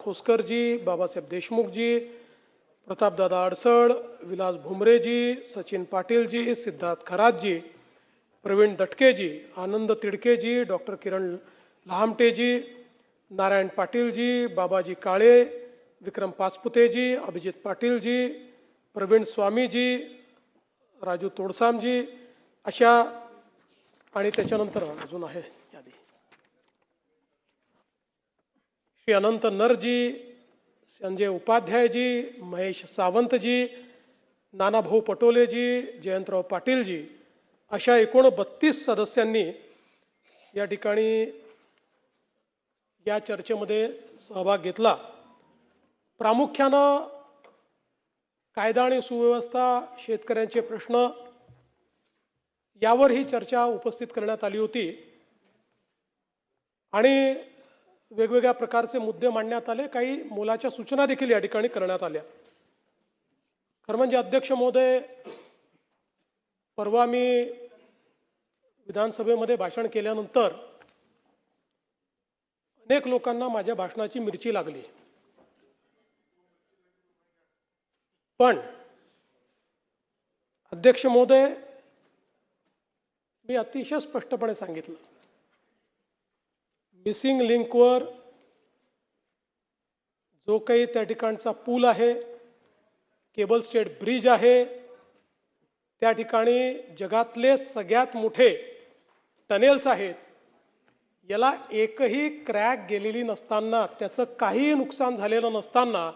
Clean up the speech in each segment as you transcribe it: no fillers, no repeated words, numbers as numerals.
खोसकरजी, बाबासाहेब देशमुखजी, प्रतापदादा अडसड, विलास भुमरेजी, सचिन पाटीलजी, सिद्धार्थ खरातजी, प्रवीण दटकेजी, आनंद तिडकेजी, doctor किरण लहामटेजी, नारायण पाटीलजी, बाबाजी काळे, विक्रम पाचपुतेजी, अभिजित पाटीलजी, प्रवीण स्वामीजी, राजू तोडसामजी, अशा आणि त्याच्यानंतर अजून आहे यादी श्री अनंत नरजी, संजय उपाध्यायजी, महेश सावंतजी, नानाभाऊ पटोलेजी, जयंतराव पाटीलजी, अशा एकूण 32 सदस्यांनी या ठिकाणी या चर्चेमध्ये सहभाग घेतला। प्रामुख्यानं कायदा आणि सुव्यवस्था, शेतकऱ्यांचे प्रश्न यावर ही चर्चा उपस्थित करण्यात आली होती आणि वेगवेगळ्या प्रकारचे मुद्दे मांडण्यात आले। काही मोलाच्या सूचना देखील या ठिकाणी करण्यात आल्या। खरं म्हणजे अध्यक्ष महोदय, परवा मी विधानसभेमध्ये भाषण केल्यानंतर अनेक लोकांना माझ्या भाषणाची मिरची लागली, पण अध्यक्ष महोदय, मी अतिशय स्पष्टपणे सांगितलं, मिसिंग लिंकवर जो काही त्या ठिकाणचा पूल आहे, केबल स्टेट ब्रिज आहे, त्या ठिकाणी जगातले सगळ्यात मोठे टनेल्स आहेत, याला एकही क्रॅक गेलेली नसताना, त्याचं काही नुकसान झालेलं नसताना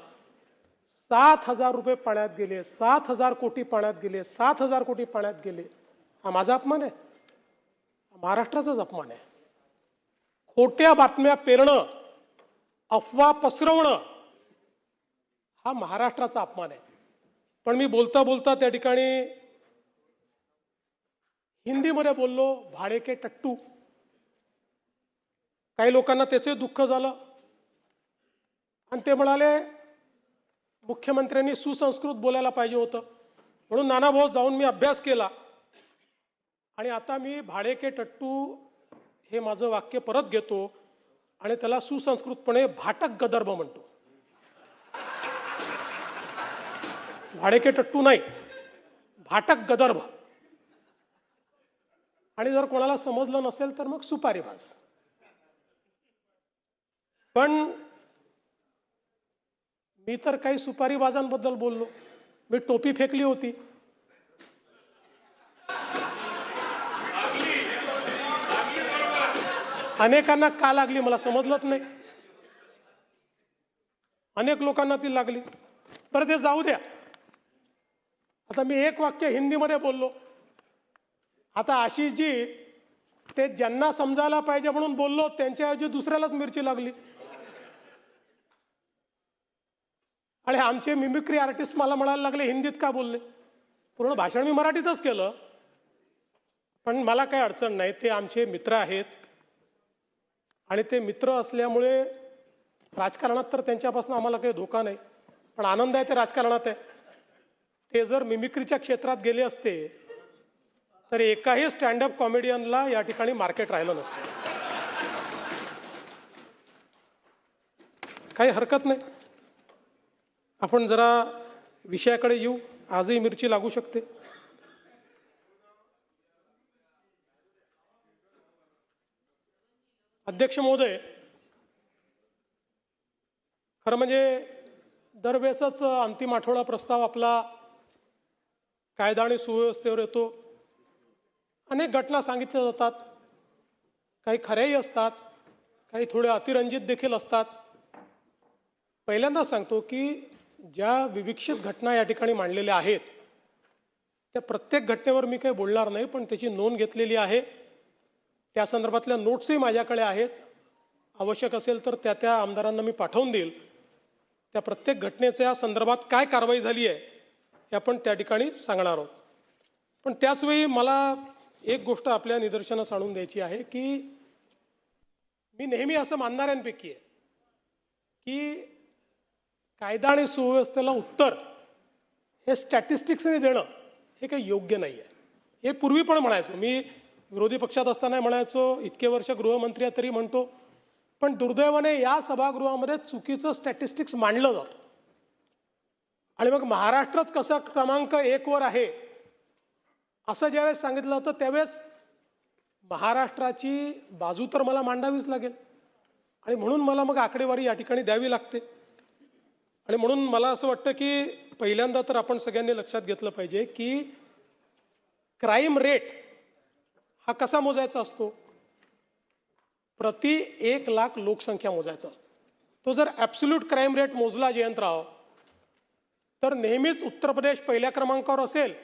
7,000 रुपये पाण्यात गेले, 7,000 कोटी पाण्यात गेले, 7,000 कोटी पाण्यात गेले। हा माझा अपमान आहे? महाराष्ट्राचाच अपमान आहे। खोट्या बातम्या पेरणं, अफवा पसरवणं हा महाराष्ट्राचा अपमान आहे। पण मी बोलता बोलता त्या ठिकाणी हिंदीमध्ये बोललो, भाडे के टट्टू। काही लोकांना त्याचे दुःख झालं आणि ते म्हणाले मुख्यमंत्र्यांनी सुसंस्कृत बोलायला पाहिजे होतं। म्हणून नानाभाऊ जाऊन मी अभ्यास केला आणि आता मी भाडे के टट्टू हे माझं वाक्य परत घेतो आणि त्याला सुसंस्कृतपणे भाटक गदर्भ म्हणतो। भाडे के टट्टू नाही, भाटक गदर्भ। आणि जर कोणाला समजलं नसेल तर मग सुपारीबाज। पण मी तर काही सुपारीबाजांबद्दल बोललो, मी टोपी फेकली होती। अनेकांना का लागली मला समजलंच नाही, अनेक लोकांना ती लागली। बरं ते जाऊ द्या, आता मी एक वाक्य हिंदीमध्ये बोललो। आता आशिषजी ते ज्यांना समजायला पाहिजे म्हणून बोललो, त्यांच्याऐवजी दुसऱ्यालाच मिरची लागली। आणि आमचे मिमिक्री आर्टिस्ट मला म्हणायला लागले हिंदीत का बोलले। पूर्ण भाषण मी मराठीतच केलं, पण मला काही अडचण नाही, ते आमचे मित्र आहेत आणि ते मित्र असल्यामुळे राजकारणात तर त्यांच्यापासून आम्हाला काही धोका नाही, पण आनंद आहे ते राजकारणात आहे। ते जर मिमिक्रीच्या क्षेत्रात गेले असते तर एकाही स्टँडअप कॉमेडियनला या ठिकाणी मार्केट राहिलं नसतं। काही हरकत नाही, आपण जरा विषयाकडे येऊ। आजही मिरची लागू शकते। अध्यक्ष महोदय, खरं म्हणजे दरवेळेसच अंतिम आठवडा प्रस्ताव आपला कायदा आणि सुव्यवस्थेवर येतो। अनेक घटना सांगितल्या जातात, काही खऱ्याही असतात, काही थोडे अतिरंजित देखील असतात। पहिल्यांदा सांगतो की ज्या विविक्षित घटना या ठिकाणी मांडलेल्या आहेत त्या प्रत्येक घटनेवर मी काही बोलणार नाही, पण त्याची नोंद घेतलेली आहे। त्या संदर्भातल्या नोट्सही माझ्याकडे आहेत, आवश्यक असेल तर त्या आमदारांना मी पाठवून देईल। त्या प्रत्येक घटनेच्या संदर्भात काय कारवाई झाली आहे हे आपण त्या ठिकाणी सांगणार आहोत। पण त्याचवेळी मला एक गोष्ट आपल्या निदर्शनास आणून द्यायची आहे की मी नेहमी असं मानणाऱ्यांपैकी आहे की कायदा आणि सुव्यवस्थेला उत्तर हे स्टॅटिस्टिक्सने देणं हे काही योग्य नाही आहे। हे पूर्वी पण म्हणायचो, मी विरोधी पक्षात असताना म्हणायचो, इतके वर्ष गृहमंत्री तरी म्हणतो पण दुर्दैवाने या सभागृहामध्ये चुकीचं स्टॅटिस्टिक्स मांडलं जातं आणि मग महाराष्ट्रच कसा क्रमांक 1 वर आहे असं ज्यावेळेस सांगितलं होतं त्यावेळेस महाराष्ट्राची बाजू तर मला मांडावीच लागेल आणि म्हणून मला मग आकडेवारी या ठिकाणी द्यावी लागते. आणि म्हणून मला असं वाटतं की पहिल्यांदा तर आपण सगळ्यांनी लक्षात घेतलं पाहिजे की क्राईम रेट हा कसा मोजायचा असतो, प्रति 1 लाख लोकसंख्या मोजायचा असतो. तो जर ॲब्सोल्यूट क्राईम रेट मोजला जयंतराव तर नेहमीच उत्तर प्रदेश पहिल्या क्रमांकावर असेल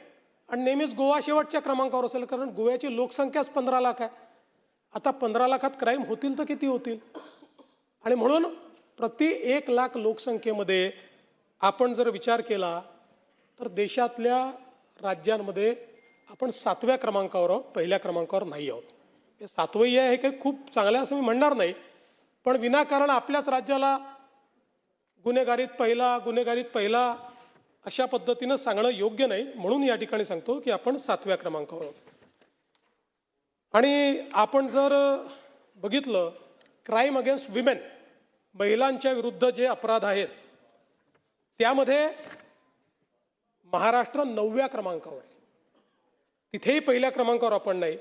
आणि नेहमीच गोवा शेवटच्या क्रमांकावर असेल, कारण गोव्याची लोकसंख्याच 15 लाख आहे. आता 15 लाखात क्राईम होतील तर किती होतील. आणि म्हणून प्रति 1 लाख लोकसंख्येमध्ये आपण जर विचार केला तर देशातल्या राज्यांमध्ये आपण 7व्या क्रमांकावर आहोत, पहिल्या क्रमांकावर नाही आहोत. हे 7वंही आहे हे काही खूप चांगलं असं मी म्हणणार नाही, पण विनाकारण आपल्याच राज्याला गुन्हेगारीत पहिला अशा पद्धतीनं सांगणं योग्य नाही. म्हणून या ठिकाणी सांगतो की आपण 7व्या क्रमांकावर आहोत. आणि आपण जर बघितलं क्राईम अगेन्स्ट विमेन, महिलांच्या विरुद्ध जे अपराध आहेत त्यामध्ये महाराष्ट्र 9व्या क्रमांकावर आहे. तिथेही पहिल्या क्रमांकावर आपण नाही.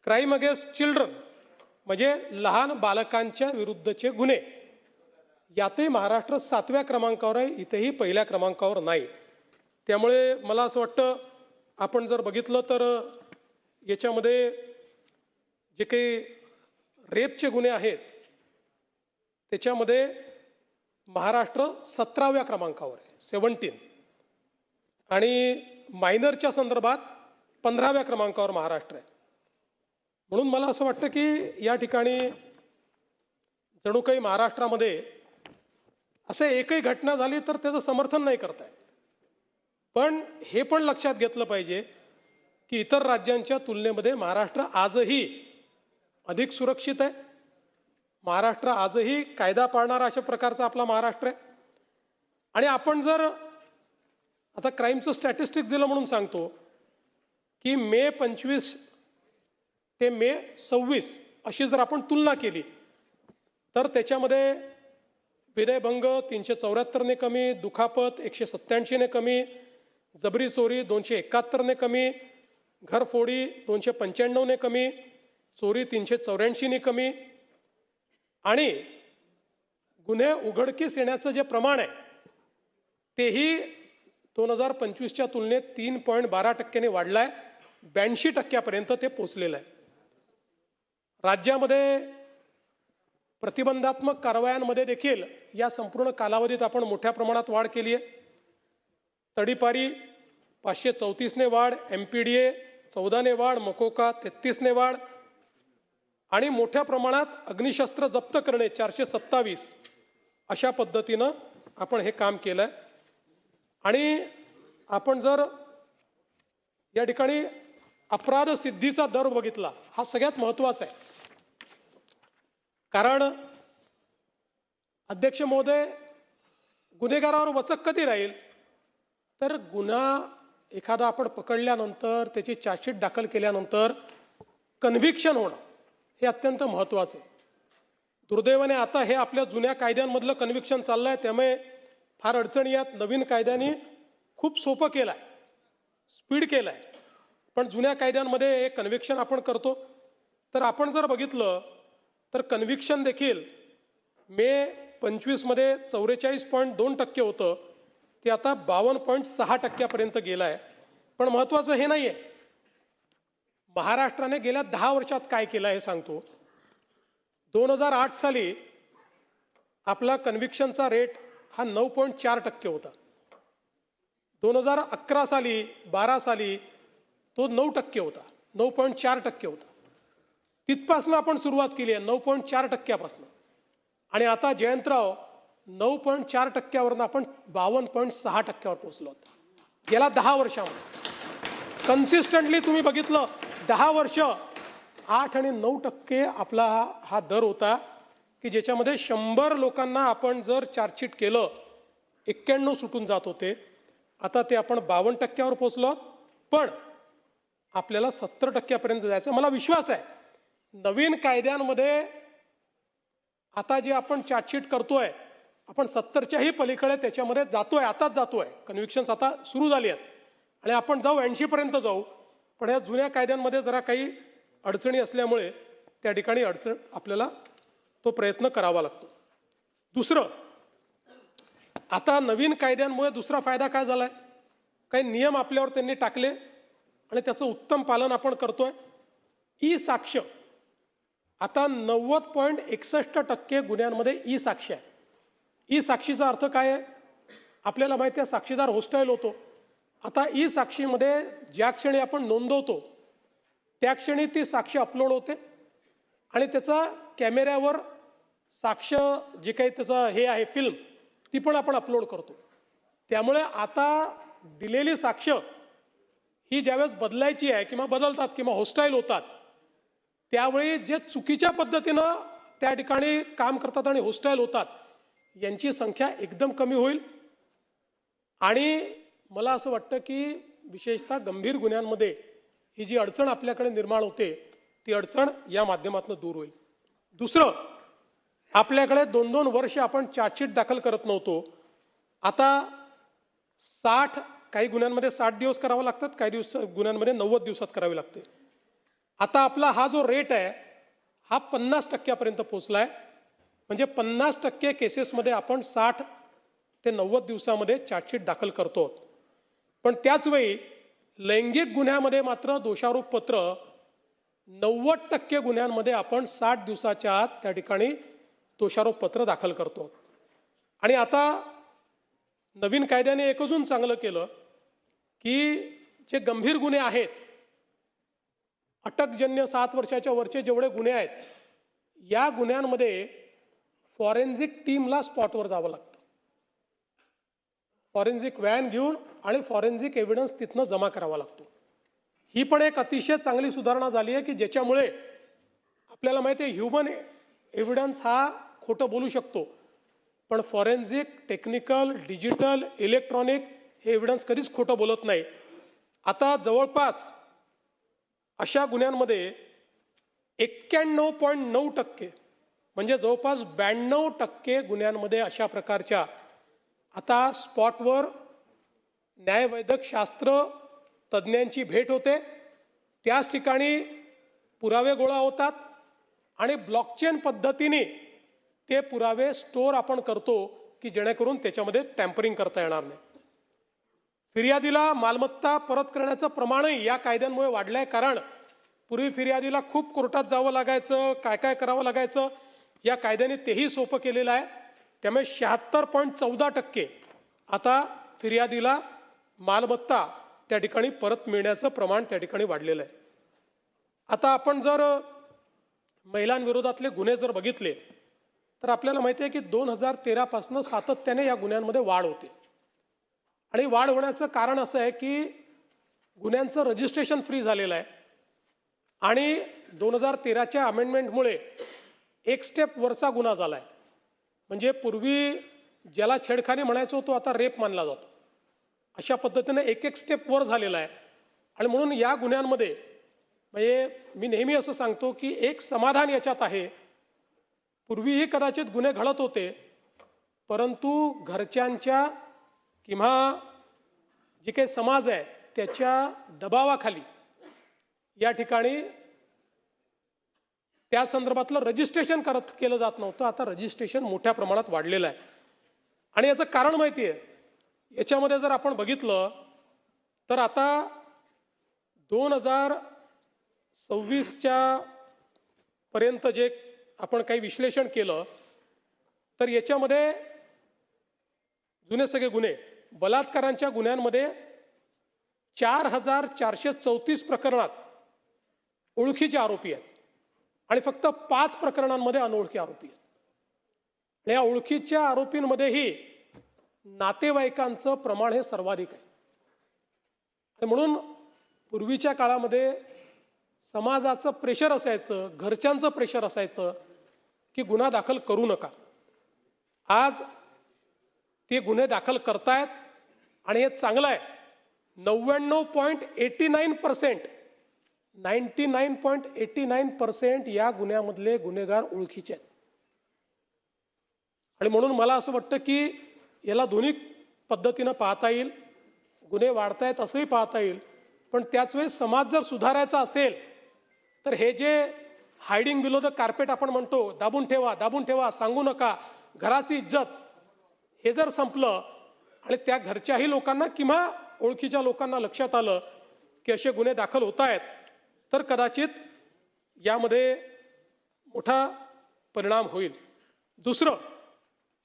क्राईम अगेन्स्ट चिल्ड्रन म्हणजे लहान बालकांच्या विरुद्धचे गुन्हे यातही महाराष्ट्र 7व्या क्रमांकावर आहे, इथेही पहिल्या क्रमांकावर नाही. त्यामुळे मला असं वाटतं आपण जर बघितलं तर याच्यामध्ये जे काही रेपचे गुन्हे आहेत त्याच्यामध्ये महाराष्ट्र 17व्या क्रमांकावर आहे, 17. आणि मायनरच्या संदर्भात 15व्या क्रमांकावर महाराष्ट्र आहे. म्हणून मला असं वाटतं की या ठिकाणी जणू काही महाराष्ट्रामध्ये असं एकही घटना झाली तर त्याचं समर्थन नाही करतायत, पण हे पण लक्षात घेतलं पाहिजे की इतर राज्यांच्या तुलनेमध्ये महाराष्ट्र आजही अधिक सुरक्षित आहे. महाराष्ट्र आजही कायदा पाळणारा अशा प्रकारचा आपला महाराष्ट्र आहे. आणि आपण जर आता क्राईमचं स्टॅटिस्टिक्स दिलं म्हणून सांगतो की मे 25 ते मे 26 अशी जर आपण तुलना केली तर त्याच्यामध्ये विनयभंग 374ने कमी, दुखापत 187ने कमी, जबरी चोरी 271ने कमी, घरफोडी 295ने कमी, चोरी 384ने कमी आणि गुन्हे उघडकीस येण्याचं जे प्रमाण आहे तेही 2025च्या तुलनेत 3.12% वाढलं आहे. 82% ते पोचलेलं आहे. राज्यामध्ये प्रतिबंधात्मक कारवायांमध्ये देखील या संपूर्ण कालावधीत आपण मोठ्या प्रमाणात वाढ केली आहे. तडीपारी 534ने वाढ, MPDA 14ने वाढ, मकोका 33ने वाढ आणि मोठ्या प्रमाणात अग्निशस्त्र जप्त करणे 427 अशा पद्धतीनं आपण हे काम केलं आहे. आणि आपण जर या ठिकाणी अपराध सिद्धीचा दर बघितला, हा सगळ्यात महत्त्वाचा आहे. कारण अध्यक्ष महोदय, गुन्हेगारावर वचक कधी राहील तर गुन्हा एखादा आपण पकडल्यानंतर त्याची चार्जशीट दाखल केल्यानंतर कन्व्हिक्शन होणं हे अत्यंत महत्त्वाचं आहे. दुर्दैवाने आता हे आपल्या जुन्या कायद्यांमधलं कन्व्हिक्शन चाललं आहे, त्यामुळे फार अडचणी यात. नवीन कायद्याने खूप सोपं केलं आहे, स्पीड केलं आहे, पण जुन्या कायद्यांमध्ये हे कन्व्हिक्शन आपण करतो. तर आपण जर बघितलं तर कन्व्हिक्शन देखील मे 25मध्ये 44.2% होतं, ते आता 52.6% गेलं आहे. पण महत्त्वाचं हे नाही आहे, महाराष्ट्राने गेल्या 10 वर्षात काय केलं हे सांगतो. 2008 साली आपला कन्व्हिक्शनचा रेट हा 9.4% होता. 2011 साली 12 साली तो 9% होता, 9.4% होता. तिथपासून आपण सुरुवात केली आहे 9.4%पासून. आणि आता जयंतराव 9.4%वरून आपण 52.6%वर पोहोचलो आहोत. गेल्या 10 वर्षामध्ये कन्सिस्टंटली तुम्ही बघितलं 10 वर्ष 8 आणि 9% आपला हा दर होता की ज्याच्यामध्ये 100 लोकांना आपण जर चार्जशीट केलं 91 सुटून जात होते. आता ते आपण 52%वर पोहोचलो आहोत, पण आपल्याला 70%पर्यंत जायचं. मला विश्वास आहे नवीन कायद्यांमध्ये आता जे आपण चार्जशीट करतोय, आपण 70च्याही पलीकडे त्याच्यामध्ये जातोय, आताच जातोय. कन्व्हिक्शन्स आता सुरू झाली आहेत आणि आपण जाऊ 80पर्यंत जाऊ. पण या जुन्या कायद्यांमध्ये जरा काही अडचणी असल्यामुळे त्या ठिकाणी आपल्याला तो प्रयत्न करावा लागतो. दुसरं, आता नवीन कायद्यांमुळे दुसरा फायदा काय झालाय, काही नियम आपल्यावर त्यांनी टाकले आणि त्याचं उत्तम पालन आपण करतोय. ई साक्ष, आता 90.61% गुन्ह्यांमध्ये ई साक्ष आहे. ई साक्षीचा अर्थ काय आहे, आपल्याला माहिती आहे साक्षीदार होस्टाईल होतो. आता ई साक्षीमध्ये ज्या क्षणी आपण नोंदवतो त्या क्षणी ती साक्ष अपलोड होते आणि त्याचा कॅमेऱ्यावर साक्ष जे काही त्याचं हे आहे फिल्म ती पण आपण अपलोड करतो. त्यामुळे आता दिलेली साक्ष ही ज्यावेळेस बदलायची आहे किंवा बदलतात किंवा होस्टाईल होतात त्यावेळी जे चुकीच्या पद्धतीनं त्या ठिकाणी काम करतात आणि होस्टाईल होतात यांची संख्या एकदम कमी होईल. आणि मला असं वाटतं की विशेषतः गंभीर गुन्ह्यांमध्ये ही जी अडचण आपल्याकडे निर्माण होते ती अडचण या माध्यमातून दूर होईल. दुसरं, आपल्याकडे 2-2 वर्ष आपण चार्जशीट दाखल करत नव्हतो. आता 60, काही गुन्ह्यांमध्ये 60 दिवस करावं लागतात, काही गुन्ह्यांमध्ये 90 दिवसात करावे लागते. आता आपला हा जो रेट आहे हा 50% पोहोचलाय. म्हणजे 50% केसेसमध्ये आपण 60 ते 90 दिवसामध्ये चार्जशीट दाखल करतो. पण त्याच वेळी लैंगिक गुन्ह्यामध्ये मात्र दोषारोप पत्र 90% गुन्ह्यांमध्ये आपण 60 दिवसाच्या आत त्या ठिकाणी दोषारोप पत्र दाखल करतो. आणि आता नवीन कायद्याने एक अजून चांगलं केलं की जे गंभीर गुन्हे आहेत, अटकजन्य 7 वर्षाच्या वरचे जेवढे गुन्हे आहेत, या गुन्ह्यांमध्ये फॉरेन्सिक टीमला स्पॉटवर जावं लागतं. फॉरेन्सिक व्हॅन घेऊन आणि फॉरेन्सिक एव्हिडन्स तिथनं जमा करावा लागतो. ही पण एक अतिशय चांगली सुधारणा झाली आहे की ज्याच्यामुळे आपल्याला माहिती आहे ह्युमन एव्हिडन्स हा खोटं बोलू शकतो, पण फॉरेन्सिक, टेक्निकल, डिजिटल, इलेक्ट्रॉनिक हे एव्हिडन्स कधीच खोटं बोलत नाही. आता जवळपास अशा गुन्ह्यांमध्ये 91.9% म्हणजे जवळपास 92% गुन्ह्यांमध्ये अशा प्रकारच्या आता स्पॉटवर न्यायवैद्यक शास्त्र तज्ज्ञांची भेट होते, त्याच ठिकाणी पुरावे गोळा होतात आणि ब्लॉकचेन पद्धतीने ते पुरावे स्टोअर आपण करतो की जेणेकरून त्याच्यामध्ये टॅम्परिंग करता येणार नाही. फिर्यादीला मालमत्ता परत करण्याचं प्रमाणही या कायद्यांमुळे वाढलं आहे. कारण पूर्वी फिर्यादीला खूप कोर्टात जावं लागायचं, काय काय करावं लागायचं. या कायद्याने तेही सोपं केलेलं आहे. त्यामुळे 76.14% आता फिर्यादीला मालमत्ता त्या ठिकाणी परत मिळण्याचं प्रमाण त्या ठिकाणी वाढलेलं आहे. आता आपण जर महिलांविरोधातले गुन्हे जर बघितले तर आपल्याला माहिती आहे की 2013 पासून सातत्याने या गुन्ह्यांमध्ये वाढ होते. आणि वाढ होण्याचं कारण असं आहे की गुन्ह्यांचं रजिस्ट्रेशन फ्री झालेलं आहे आणि 2013च्या अमेंडमेंटमुळे एक स्टेप वरचा गुन्हा झाला आहे. म्हणजे पूर्वी ज्याला छेडखानी म्हणायचो तो आता रेप मानला जातो. अशा पद्धतीने एक स्टेप वर झालेला आहे. आणि म्हणून या गुन्ह्यांमध्ये म्हणजे मी नेहमी असं सांगतो की एक समाधान याच्यात आहे. पूर्वीही कदाचित गुन्हे घडत होते, परंतु घरच्यांच्या किंवा जे काही समाज आहे त्याच्या दबावाखाली या ठिकाणी त्या संदर्भातलं रजिस्ट्रेशन केलं जात नव्हतं. आता रजिस्ट्रेशन मोठ्या प्रमाणात वाढलेलं आहे. आणि याचं कारण माहिती आहे, याच्यामध्ये जर आपण बघितलं तर आता 2026च्या पर्यंत जे आपण काही विश्लेषण केलं तर याच्यामध्ये जुने सगळे गुन्हे, बलात्कारांच्या गुन्ह्यांमध्ये 4434 प्रकरणात ओळखीचे आरोपी आहेत आणि फक्त 5 प्रकरणांमध्ये अनोळखी आरोपी आहेत. या ओळखीच्या आरोपींमध्येही नातेवाईकांचं प्रमाण हे सर्वाधिक आहे. म्हणून पूर्वीच्या काळामध्ये समाजाचं प्रेशर असायचं, घरच्यांचं प्रेशर असायचं की गुन्हा दाखल करू नका. आज ते गुन्हे दाखल करतायत आणि हे चांगलं आहे. 99.89% या गुन्ह्यामधले गुन्हेगार ओळखीचे आहेत. आणि म्हणून मला असं वाटतं की याला दोन्ही पद्धतीनं पाहता येईल. गुन्हे वाढतायत असंही पाहता येईल, पण त्याच वेळी समाज जर सुधारायचा असेल तर हे जे हायडिंग बिलो द कार्पेट आपण म्हणतो, दाबून ठेवा, सांगू नका, घराची इज्जत, हे जर संपलं आणि त्या घरच्याही लोकांना किंवा ओळखीच्या लोकांना लक्षात आलं की असे गुन्हे दाखल होत आहेत, तर कदाचित यामध्ये मोठा परिणाम होईल. दुसरं,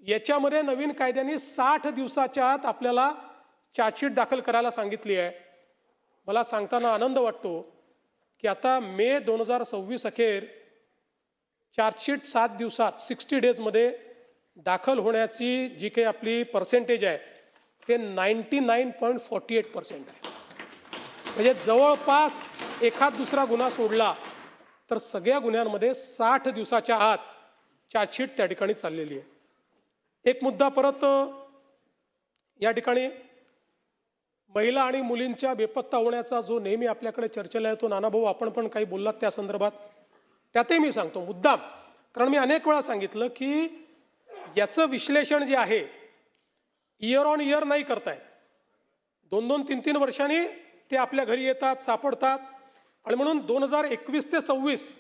याच्यामध्ये नवीन कायद्याने 60 दिवसाच्या आत आपल्याला चार्जशीट दाखल करायला सांगितली आहे. मला सांगताना आनंद वाटतो की आता मे 2026 अखेर चार्जशीट 7 दिवसात 60 डेजमध्ये दाखल होण्याची जी काही आपली पर्सेंटेज आहे ते 99.48% आहे. म्हणजे जवळपास एखाद दुसरा गुन्हा सोडला तर सगळ्या गुन्ह्यांमध्ये 60 दिवसाच्या आत चार्जशीट त्या ठिकाणी चाललेली आहे. एक मुद्दा परत या ठिकाणी महिला आणि मुलींच्या बेपत्ता होण्याचा जो नेहमी आपल्याकडे चर्चेला येतो, नानाभाऊ आपण पण काही बोललात त्या संदर्भात, त्यातही मी सांगतो मुद्दाम, कारण मी अनेक वेळा सांगितलं की याचं विश्लेषण जे आहे इयर ऑन इयर नाही करतायत. 2-2, 3-3 वर्षांनी ते आपल्या घरी येतात, सापडतात. आणि म्हणून 2021 ते 26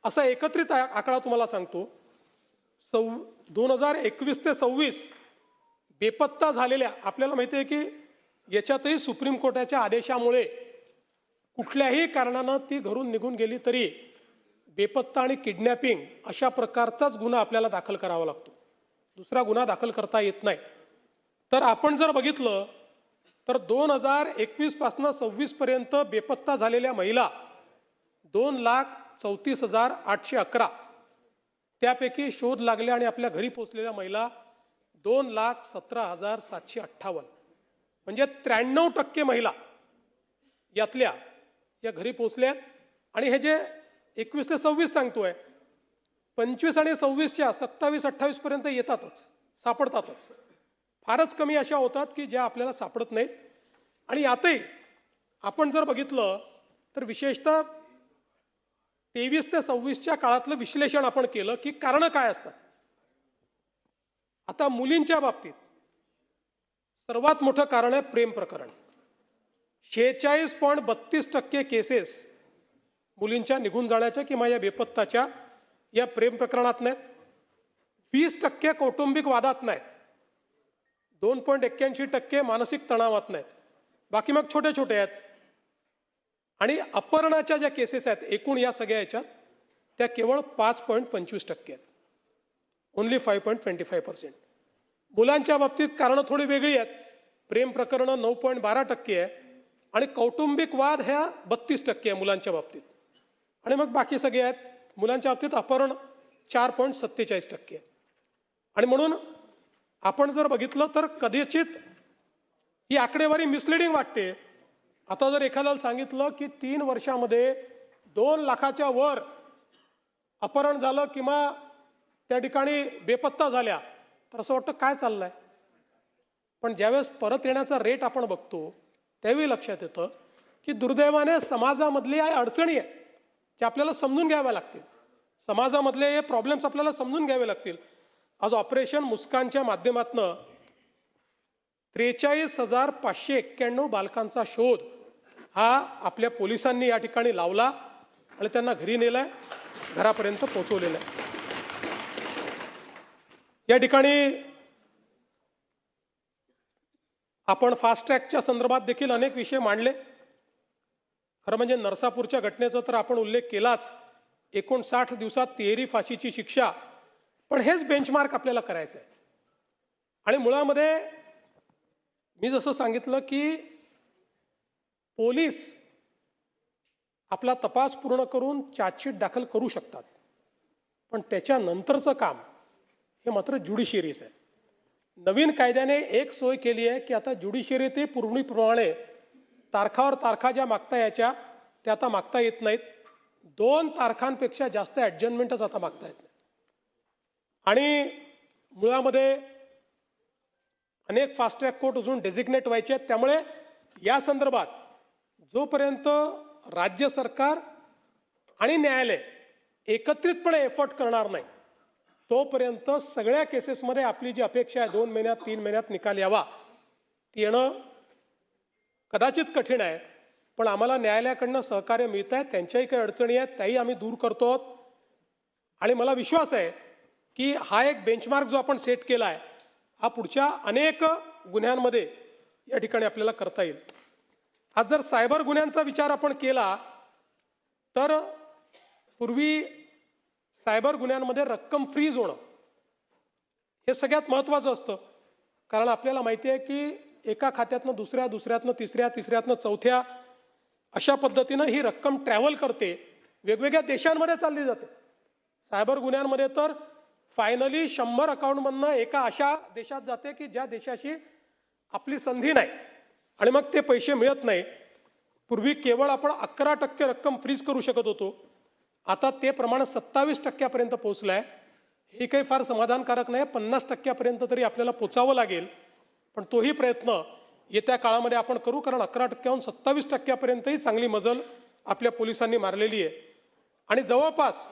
असा एकत्रित आकडा तुम्हाला सांगतो. 2021 ते 26 बेपत्ता झालेल्या, आपल्याला माहिती आहे की याच्यातही सुप्रीम कोर्टाच्या आदेशामुळे कुठल्याही कारणानं ती घरून निघून गेली तरी बेपत्ता आणि किडनॅपिंग अशा प्रकारचाच गुन्हा आपल्याला दाखल करावा लागतो. दुसरा गुन्हा दाखल करता येत नाही. तर आपण जर बघितलं तर 2021 पासून 26 पर्यंत बेपत्ता झालेल्या महिला 2,34,811, त्यापैकी शोध लागल्या आणि आपल्या घरी पोहोचलेल्या महिला 2,17,758, म्हणजे 93% महिला यातल्या या घरी पोहोचल्यात. आणि हे जे 21 ते 26 सांगतोय, 25 आणि 26च्या 27-28 पर्यंत येतातच, सापडतातच. फारच कमी अशा होतात की ज्या आपल्याला सापडत नाहीत. आणि यातही आपण जर बघितलं तर विशेषतः 23 ते 26च्या काळातलं विश्लेषण आपण केलं की कारणं काय असतात. आता मुलींच्या बाबतीत सर्वात मोठं कारण आहे प्रेम प्रकरण. 46.32% केसेस मुलींच्या निघून जाण्याच्या किंवा या बेपत्ताच्या या प्रेम प्रकरणात नाहीत. 20% कौटुंबिक वादात नाहीत. 2.81% मानसिक तणावात नाहीत. बाकी मग छोटे छोटे आहेत. आणि अपहरणाच्या ज्या केसेस आहेत एकूण या सगळ्या याच्यात त्या केवळ 5.25% आहेत. ओन्ली 5.25%. मुलांच्या बाबतीत कारणं थोडी वेगळी आहेत. प्रेम प्रकरणं 9.12% आहे आणि कौटुंबिक वाद ह्या 32% आहे मुलांच्या बाबतीत. आणि मग बाकी सगळे आहेत. मुलांच्या बाबतीत अपहरण 4.47% आहे. आणि म्हणून आपण जर बघितलं तर कदाचित ही आकडेवारी मिसलिडिंग वाटते. आता जर एखाद्याला सांगितलं की 3 वर्षामध्ये 2 लाखाच्या वर अपहरण झालं किंवा त्या ठिकाणी बेपत्ता झाल्या तर असं वाटतं काय चाललंय. पण ज्यावेळेस परत येण्याचा रेट आपण बघतो त्यावेळी लक्षात येतं की दुर्दैवाने समाजामधल्या अडचणी आहेत ज्या आपल्याला समजून घ्याव्या लागतील. समाजामधले हे प्रॉब्लेम्स आपल्याला समजून घ्यावे लागतील. आज ऑपरेशन मुस्कानच्या माध्यमातून 43,591 बालकांचा शोध हा आपल्या पोलिसांनी या ठिकाणी लावला आणि त्यांना घरी नेलाय, घरापर्यंत पोहोचवलेलं आहे. या ठिकाणी आपण फास्ट ट्रॅकच्या संदर्भात देखील अनेक विषय मांडले. खरं म्हणजे नरसापूरच्या घटनेचा तर आपण उल्लेख केलाच. 59 दिवसात तिहेरी फाशीची शिक्षा, पण हेच बेंचमार्क आपल्याला करायचं आहे. आणि मुळामध्ये मी जसं सांगितलं की पोलीस आपला तपास पूर्ण करून चार्जशीट दाखल करू शकतात, पण त्याच्यानंतरचं काम हे मात्र ज्युडिशियरीचं आहे. नवीन कायद्याने एक सोय केली आहे की आता ज्युडिशियरी ते पूर्वीप्रमाणे तारखावर तारखा ज्या मागता यायच्या त्या आता मागता येत नाहीत. 2 तारखांपेक्षा जास्त ॲडजमेंटच आता मागता येत नाही. आणि मुळामध्ये अनेक फास्ट ट्रॅक कोर्ट अजून डेझिग्नेट व्हायचे आहेत. त्यामुळे या संदर्भात जोपर्यंत राज्य सरकार आणि न्यायालय एकत्रितपणे एफर्ट करणार नाही तोपर्यंत सगळ्या केसेसमध्ये आपली जी अपेक्षा आहे 2 महिन्यात 3 महिन्यात निकाल यावा ती येणं कदाचित कठीण आहे. पण आम्हाला न्यायालयाकडनं सहकार्य मिळत आहे, त्यांच्याही काही अडचणी आहेत त्याही आम्ही दूर करतो आहोत. आणि मला विश्वास आहे की हा एक बेंचमार्क जो आपण सेट केला आहे हा पुढच्या अनेक गुन्ह्यांमध्ये या ठिकाणी आपल्याला करता येईल. आज जर सायबर गुन्ह्यांचा विचार आपण केला तर पूर्वी सायबर गुन्ह्यांमध्ये रक्कम फ्रीज होणं हे सगळ्यात महत्त्वाचं असतं. कारण आपल्याला माहिती आहे की एका खात्यातनं दुसऱ्या, दुसऱ्यातनं तिसऱ्या, तिसऱ्यातनं चौथ्या अशा पद्धतीनं ही रक्कम ट्रॅव्हल करते, वेगवेगळ्या देशांमध्ये चालली जाते. सायबर गुन्ह्यांमध्ये तर फायनली 100 अकाउंटमधनं एका अशा देशात जाते की ज्या देशाशी आपली संधी नाही आणि मग ते पैसे मिळत नाही. पूर्वी केवळ आपण 11% रक्कम फ्रीज करू शकत होतो, आता ते प्रमाण 27% पोहोचलं आहे. हे काही फार समाधानकारक नाही. 50% तरी आपल्याला पोचावं लागेल, पण तोही प्रयत्न येत्या काळामध्ये आपण करू. कारण 11%हून 27%पर्यंतही चांगली मजल आपल्या पोलिसांनी मारलेली आहे. आणि जवळपास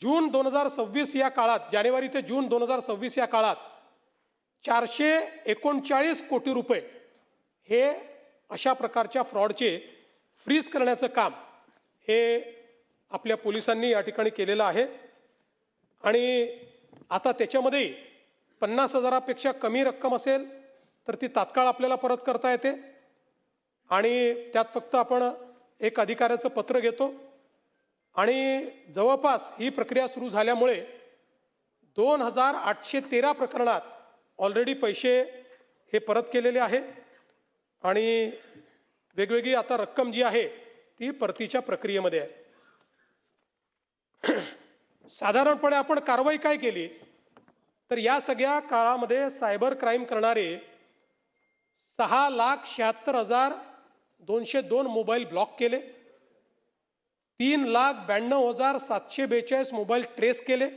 जून 2026 या काळात, जानेवारी ते जून 2026 या काळात 439 कोटी रुपये हे अशा प्रकारच्या फ्रॉडचे फ्रीज करण्याचं काम हे आपल्या पोलिसांनी या ठिकाणी केलेलं आहे. आणि आता त्याच्यामध्ये 50,000पेक्षा कमी रक्कम असेल तर ती तात्काळ आपल्याला परत करता येते. आणि त्यात फक्त आपण एक अधिकाऱ्याचं पत्र घेतो आणि जवळपास ही प्रक्रिया सुरू झाल्यामुळे 2813 प्रकरणात ऑलरेडी पैसे हे परत केलेले आहे आणि वेगवेगळी आता रक्कम जी आहे ती परतीच्या प्रक्रियेमध्ये आहे. साधारणपणे आपण कारवाई काय केली तर या सगळ्या काळामध्ये सायबर क्राईम करणारे 6,76,202 मोबाईल ब्लॉक केले, 3,92,742 मोबाईल ट्रेस केले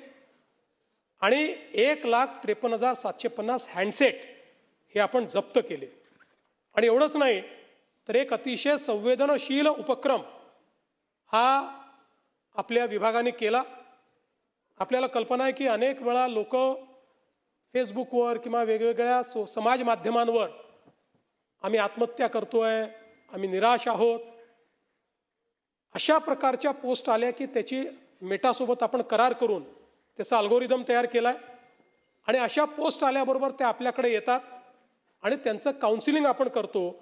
आणि 1,53,750 हँडसेट हे आपण जप्त केले. आणि एवढंच नाही तर एक अतिशय संवेदनशील उपक्रम हा आपल्या विभागाने केला. आपल्याला कल्पना आहे की अनेक वेळा लोक फेसबुकवर किंवा वेगवेगळ्या समाज माध्यमांवर आम्ही आत्महत्या करतोय, आम्ही निराश आहोत, अशा प्रकारच्या पोस्ट आल्या की त्याची मेटासोबत आपण करार करून त्याचा अल्गोरिदम तयार केला आहे. आणि अशा पोस्ट आल्याबरोबर त्या आपल्याकडे येतात आणि त्यांचं काउन्सिलिंग आपण करतो.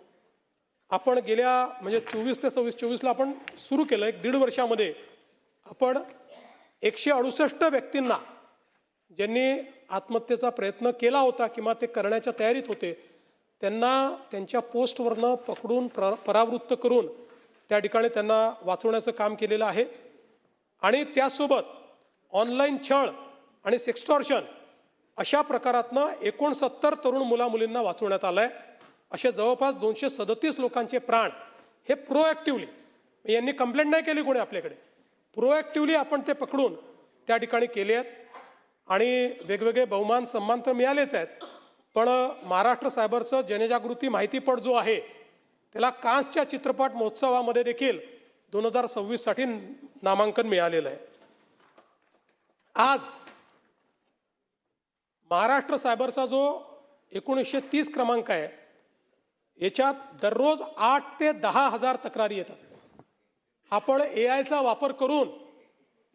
आपण गेल्या म्हणजे 24 ते 24 आपण सुरू केलं. 1.5 वर्षामध्ये आपण 168 व्यक्तींना ज्यांनी आत्महत्येचा प्रयत्न केला होता किंवा ते करण्याच्या तयारीत होते त्यांना त्यांच्या पोस्टवरनं पकडून परावृत्त करून त्या ठिकाणी त्यांना वाचवण्याचं काम केलेलं आहे. आणि त्यासोबत ऑनलाईन छळ आणि सेक्स्टॉर्शन अशा प्रकारातनं 69 तरुण मुलामुलींना वाचवण्यात आलं आहे. असे जवळपास 237 लोकांचे प्राण हे प्रोॲक्टिव्हली, यांनी कंप्लेंट नाही केली कोणी आपल्याकडे, प्रोॲक्टिव्हली आपण ते पकडून त्या ठिकाणी केले आहेत. आणि वेगवेगळे बहुमान सन्मान तर मिळालेच आहेत, पण महाराष्ट्र सायबरचं जनजागृती माहितीपट जो आहे त्याला कान्सच्या चित्रपट महोत्सवामध्ये देखील 2026साठी नामांकन मिळालेलं आहे. आज महाराष्ट्र सायबरचा जो 1930 क्रमांक आहे याच्यात दररोज 8 ते 10 हजार तक्रारी येतात. आपण AIचा वापर करून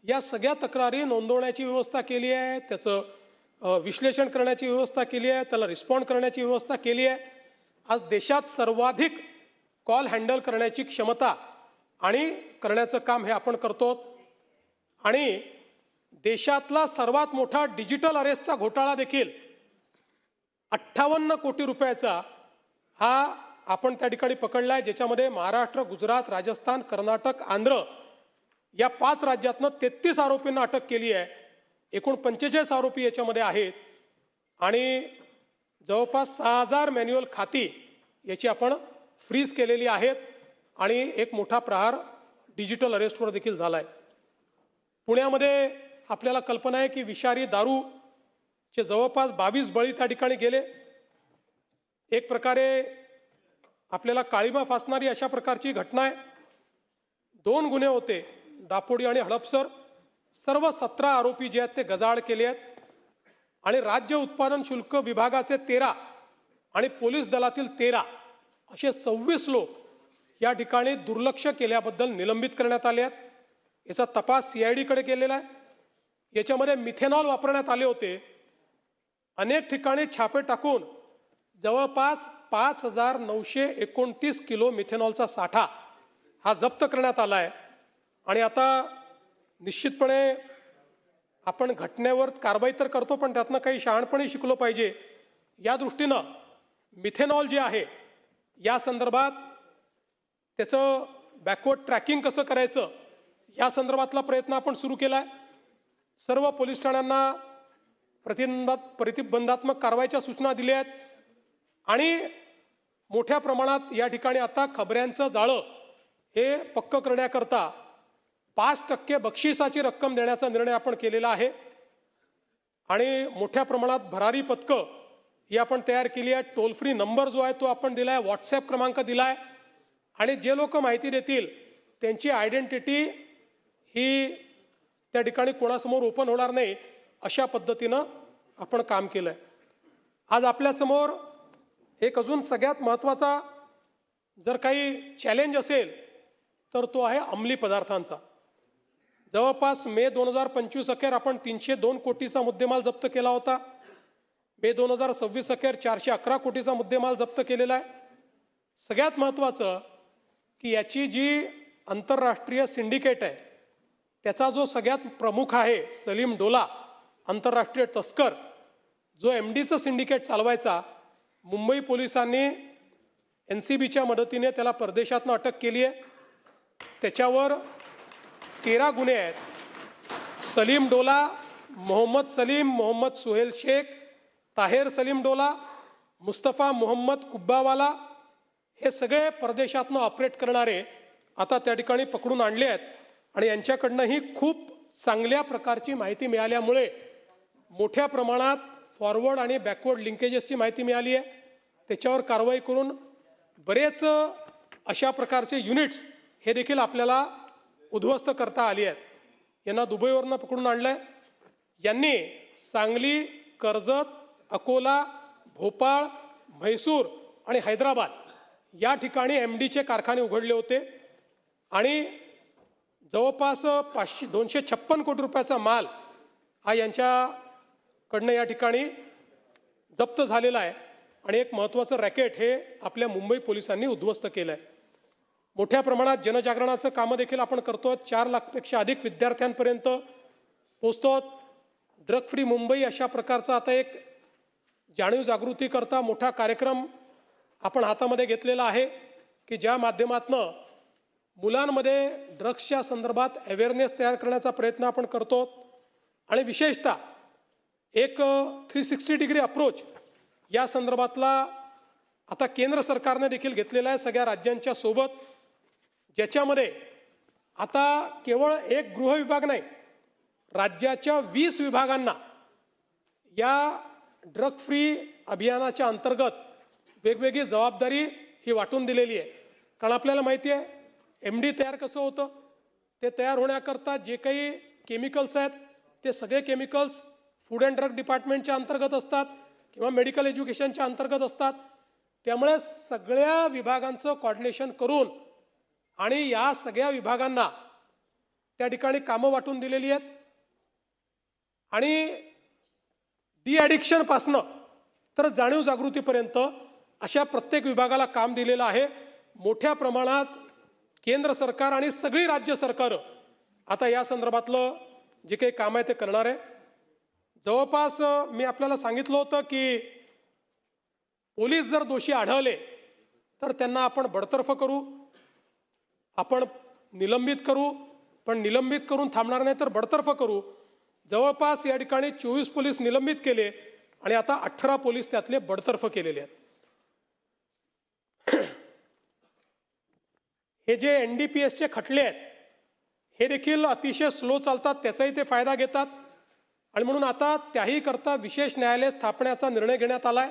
या सगळ्या तक्रारी नोंदवण्याची व्यवस्था केली आहे, त्याचं विश्लेषण करण्याची व्यवस्था केली आहे, त्याला रिस्पॉन्ड करण्याची व्यवस्था केली आहे. आज देशात सर्वाधिक कॉल हँडल करण्याची क्षमता आणि करण्याचं काम हे आपण करतो. आणि देशातला सर्वात मोठा डिजिटल अरेस्टचा घोटाळा देखील 58 कोटी रुपयाचा हा आपण त्या ठिकाणी पकडला आहे, ज्याच्यामध्ये महाराष्ट्र, गुजरात, राजस्थान, कर्नाटक, आंध्र या 5 राज्यातनं 33 आरोपींना अटक केली आहे. एकूण 45 आरोपी याच्यामध्ये आहेत आणि जवळपास 6000 मॅन्युअल खाती याची आपण फ्रीज केलेली आहेत आणि एक मोठा प्रहार डिजिटल अरेस्टवर देखील झाला आहे. पुण्यामध्ये आपल्याला कल्पना आहे की विषारी दारूचे जवळपास 22 बळी त्या ठिकाणी गेले. एक प्रकारे आपल्याला काळीमा फासणारी अशा प्रकारची घटना आहे. 2 गुन्हे होते, दापोडी आणि हडपसर. सर्व 17 आरोपी जे आहेत ते गजाआड केले आहेत आणि राज्य उत्पादन शुल्क विभागाचे 13 आणि पोलीस दलातील 13 असे 26 लोक या ठिकाणी दुर्लक्ष केल्याबद्दल निलंबित करण्यात आले आहेत. याचा तपास CID कडे केलेला आहे. याच्यामध्ये मिथेनॉल वापरण्यात आले होते. अनेक ठिकाणी छापे टाकून जवळपास 5,929 किलो मिथेनॉलचा साठा हा जप्त करण्यात आला आहे. आणि आता निश्चितपणे आपण घटनेवर कारवाई तर करतो, पण त्यातनं काही शहाणपणी शिकलो पाहिजे. या दृष्टीनं मिथेनॉल जे आहे या संदर्भात त्याचं बॅकवर्ड ट्रॅकिंग कसं करायचं या संदर्भातला प्रयत्न आपण सुरू केला आहे. सर्व पोलीस ठाण्यांना प्रतिबंधात्मक कारवाईच्या सूचना दिल्या आहेत आणि मोठ्या प्रमाणात या ठिकाणी आता खबऱ्यांचं जाळं हे पक्क करण्याकरता 5% बक्षिसाची रक्कम देण्याचा निर्णय आपण केलेला आहे. आणि मोठ्या प्रमाणात भरारी पथकं ही आपण तयार केली आहे. टोल फ्री नंबर जो आहे तो आपण दिला आहे, व्हॉट्सॲप क्रमांक दिला आहे आणि जे लोक माहिती देतील त्यांची आयडेंटिटी ही त्या ठिकाणी कोणासमोर ओपन होणार नाही अशा पद्धतीनं आपण काम केलं आहे. आज आपल्यासमोर एक अजून सगळ्यात महत्त्वाचा जर काही चॅलेंज असेल तर तो आहे अंमली पदार्थांचा. जवळपास मे 2025 अखेर आपण 302 कोटीचा मुद्देमाल जप्त केला होता. मे 2026 अखेर 411 कोटीचा मुद्देमाल जप्त केलेला आहे. सगळ्यात महत्त्वाचं की याची जी आंतरराष्ट्रीय सिंडिकेट आहे त्याचा जो सगळ्यात प्रमुख आहे सलीम डोला, आंतरराष्ट्रीय तस्कर जो MDचं सिंडिकेट चालवायचा, मुंबई पोलिसांनी NCBच्या मदतीने त्याला परदेशातनं अटक केली आहे. त्याच्यावर 13 गुन्हे आहेत. सलीम डोला, मोहम्मद सलीम, मोहम्मद सुहेल शेख, ताहेर सलीम डोला, मुस्तफा मोहम्मद कुब्बावाला हे सगळे परदेशातनं ऑपरेट करणारे आता त्या ठिकाणी पकडून आणले आहेत. आणि यांच्याकडनंही खूप चांगल्या प्रकारची माहिती मिळाल्यामुळे मोठ्या प्रमाणात फॉरवर्ड आणि बॅकवर्ड लिंकेजेसची माहिती मिळाली आहे. त्याच्यावर कारवाई करून बरेच अशा प्रकारचे युनिट्स हे देखील आपल्याला उद्ध्वस्त करता आली आहेत. यांना दुबईवरनं पकडून आणलं आहे. यांनी सांगली, कर्जत, अकोला, भोपाळ, म्हैसूर आणि हैदराबाद या ठिकाणी MDचे कारखाने उघडले होते आणि जवळपास 256 कोटी रुपयाचा माल हा यांच्याकडनं या ठिकाणी जप्त झालेला आहे. आणि एक महत्त्वाचं रॅकेट हे आपल्या मुंबई पोलिसांनी उद्ध्वस्त केलं आहे. मोठ्या प्रमाणात जनजागरणाचं कामं देखील आपण करतो. 4 लाखपेक्षा अधिक विद्यार्थ्यांपर्यंत पोचतो. ड्रग फ्री मुंबई अशा प्रकारचा आता एक जाणीव जागृती करता मोठा कार्यक्रम आपण हातामध्ये घेतलेला आहे की ज्या माध्यमातनं मुलांमध्ये ड्रग्सच्या संदर्भात अवेअरनेस तयार करण्याचा प्रयत्न आपण करतो. आणि विशेषतः एक 360 डिग्री अप्रोच या संदर्भातला आता केंद्र सरकारने देखील घेतलेला आहे सगळ्या राज्यांच्या सोबत, ज्याच्यामध्ये आता केवळ एक गृह विभाग नाही, राज्याच्या 20 विभागांना या ड्रग फ्री अभियानाच्या अंतर्गत वेगवेगळी जबाबदारी ही वाटून दिलेली आहे. कारण आपल्याला माहिती आहे MD तयार कसं होतं, ते तयार होण्याकरता जे काही केमिकल्स आहेत ते सगळे केमिकल्स फूड अँड ड्रग डिपार्टमेंटच्या अंतर्गत असतात किंवा मेडिकल एज्युकेशनच्या अंतर्गत असतात. त्यामुळे सगळ्या विभागांचं कोऑर्डिनेशन करून आणि या सगळ्या विभागांना त्या ठिकाणी कामं वाटून दिलेली आहेत. आणि डी ॲडिक्शनपासनं तर जाणीव जागृतीपर्यंत अशा प्रत्येक विभागाला काम दिलेलं आहे. मोठ्या प्रमाणात केंद्र सरकार आणि सगळी राज्य सरकारं आता या संदर्भातलं जे काही काम आहे ते करणार आहे. जवळपास मी आपल्याला सांगितलं होतं की पोलीस जर दोषी आढळले तर त्यांना आपण बडतर्फ करू, आपण निलंबित करू, पण निलंबित करून थांबणार नाही तर बडतर्फ करू. जवळपास या ठिकाणी 24 पोलीस निलंबित केले आणि आता 18 पोलीस त्यातले बडतर्फ केलेले आहेत. हे जे NDPSचे खटले आहेत हे देखील अतिशय स्लो चालतात, त्याचाही ते फायदा घेतात. आणि म्हणून आता त्याही करता विशेष न्यायालय स्थापण्याचा निर्णय घेण्यात आला आहे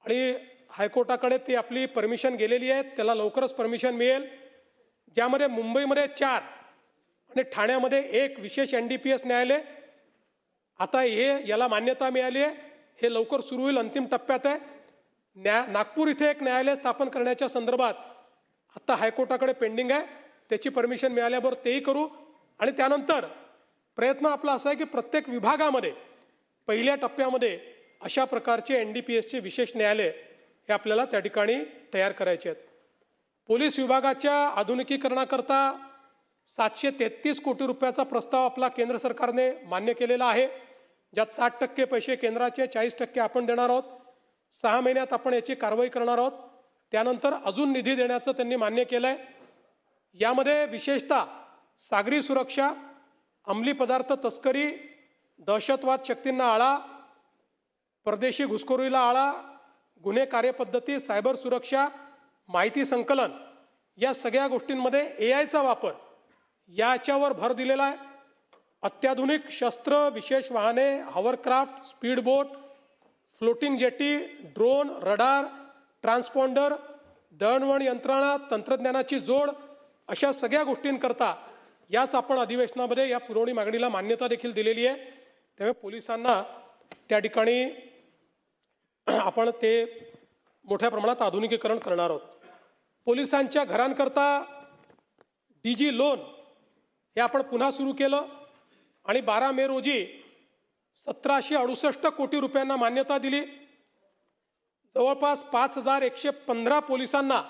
आणि हायकोर्टाकडे ती आपली परमिशन गेलेली आहे. त्याला लवकरच परमिशन मिळेल, ज्यामध्ये मुंबईमध्ये 4 आणि ठाण्यामध्ये एक विशेष NDPS न्यायालय आता याला मान्यता मिळाली आहे, हे लवकर सुरू होईल, अंतिम टप्प्यात आहे. नागपूर इथे एक न्यायालय स्थापन करण्याच्या संदर्भात आता हायकोर्टाकडे पेंडिंग आहे, त्याची परमिशन मिळाल्यावर तेही करू. आणि त्यानंतर प्रयत्न आपला असा आहे की प्रत्येक विभागामध्ये पहिल्या टप्प्यामध्ये अशा प्रकारचे NDPSचे विशेष न्यायालय हे आपल्याला त्या ठिकाणी तयार करायचे आहेत. पोलीस विभागाच्या आधुनिकीकरणाकरता 733 कोटी रुपयाचा प्रस्ताव आपला केंद्र सरकारने मान्य केलेला आहे, ज्यात 60% पैसे केंद्राचे, 40% आपण देणार आहोत. 6 महिन्यात आपण याची कारवाई करणार आहोत. त्यानंतर अजून निधी देण्याचं त्यांनी मान्य केलं आहे. यामध्ये विशेषतः सागरी सुरक्षा, अंमली पदार्थ तस्करी, दहशतवाद शक्तींना आळा, परदेशी घुसखोरीला आळा, गुन्हे कार्यपद्धती, सायबर सुरक्षा, माहिती संकलन, या सगळ्या गोष्टींमध्ये AIचा वापर याच्यावर भर दिलेला आहे. अत्याधुनिक शस्त्र, विशेष वाहने, हॉवरक्राफ्ट, स्पीड बोट, फ्लोटिंग जेटी, ड्रोन, रडार, ट्रान्सपॉन्डर, दळणवळण यंत्रणा, तंत्रज्ञानाची जोड, अशा सगळ्या गोष्टींकरता याच आपण अधिवेशनामध्ये या पुरवणी मागणीला मान्यता देखील दिलेली आहे. त्यामुळे पोलिसांना त्या ठिकाणी आपण ते मोठ्या प्रमाणात आधुनिकीकरण करणार आहोत. पोलिसांच्या घरांकरता DG लोन हे आपण पुन्हा सुरू केलं आणि 12 मे रोजी 1768 कोटी रुपयांना मान्यता दिली. जवळपास 5115 पोलिसांना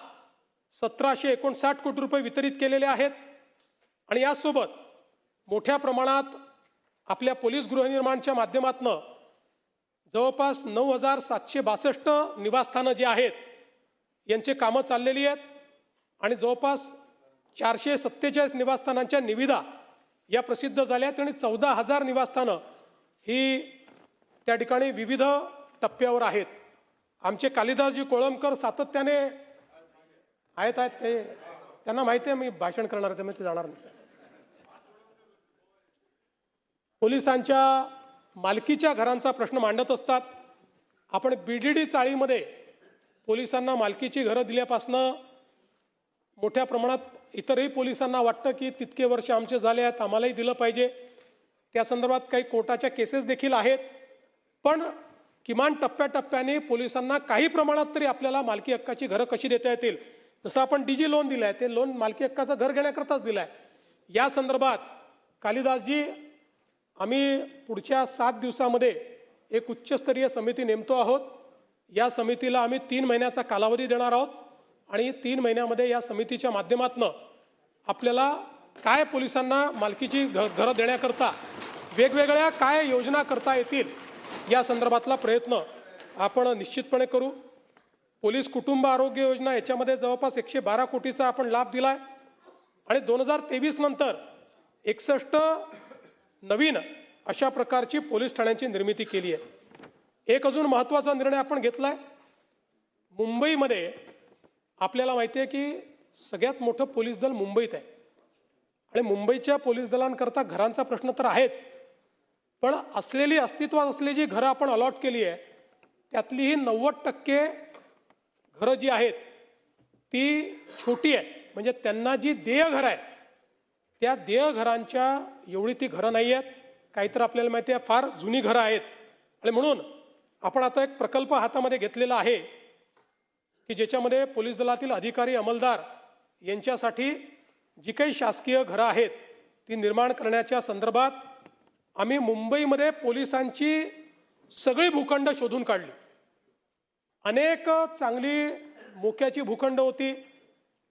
1759 कोटी रुपये वितरित केलेले आहेत. आणि यासोबत मोठ्या प्रमाणात आपल्या पोलीस गृहनिर्माणच्या माध्यमातून जवळपास 9762 निवासस्थानं जी आहेत यांचे कामं चाललेली आहेत आणि जवळपास 447 निवासस्थानांच्या निविदा या प्रसिद्ध झाल्या आहेत आणि 14,000 निवासस्थानं ही त्या ठिकाणी विविध टप्प्यावर आहेत. आमचे कालिदासजी कोळंबकर सातत्याने आहेत ते त्यांना माहिती आहे मी भाषण करणार, त्यामुळे ते जाणार नाही. पोलिसांच्या मालकीच्या घरांचा प्रश्न मांडत असतात. आपण BDD चाळीमध्ये पोलिसांना मालकीची घरं दिल्यापासनं मोठ्या प्रमाणात इतरही पोलिसांना वाटतं की तितके वर्ष आमचे झाले आहेत, आम्हालाही दिलं पाहिजे. त्या संदर्भात काही कोर्टाच्या केसेस देखील आहेत. पण किमान टप्प्याटप्प्याने पोलिसांना काही प्रमाणात तरी आपल्याला मालकी हक्काची घरं कशी देता येतील, जसं आपण DG लोन दिलं आहे ते लोन मालकी हक्काचं घर घेण्याकरताच दिलं आहे. या संदर्भात कालिदासजी आम्ही पुढच्या 7 दिवसामध्ये एक उच्चस्तरीय समिती नेमतो आहोत. या समितीला आम्ही 3 महिन्याचा कालावधी देणार आहोत आणि 3 महिन्यामध्ये या समितीच्या माध्यमातून आपल्याला काय पोलिसांना मालकीची घरं देण्याकरता वेगवेगळ्या काय योजना करता येतील या संदर्भातला प्रयत्न आपण निश्चितपणे करू. पोलीस कुटुंब आरोग्य योजना याच्यामध्ये जवळपास 112 कोटीचा आपण लाभ दिला आहे आणि 2023 नंतर 61 नवीन अशा प्रकारची पोलीस ठाण्यांची निर्मिती केली आहे. एक अजून महत्त्वाचा निर्णय आपण घेतला आहे. मुंबईमध्ये आपल्याला माहिती आहे की सगळ्यात मोठं पोलीस दल मुंबईत आहे आणि मुंबईच्या पोलीस दलांकरता घरांचा प्रश्न तर आहेच, पण अस्तित्वात असलेली जी घरं आपण अलॉट केली आहे त्यातलीही 90% घरं जी आहेत ती छोटी आहेत. म्हणजे त्यांना जी देय घरं आहेत त्या देय घरांच्या एवढी ती घरं नाही आहेत. काहीतर आपल्याला माहिती आहे फार जुनी घरं आहेत आणि म्हणून आपण आता एक प्रकल्प हातामध्ये घेतलेला आहे की ज्याच्यामध्ये पोलीस दलातील अधिकारी अंमलदार यांच्यासाठी जी काही शासकीय घरं आहेत ती निर्माण करण्याच्या संदर्भात आम्ही मुंबईमध्ये पोलिसांची सगळी भूखंड शोधून काढली. अनेक चांगली मोक्याची भूखंड होती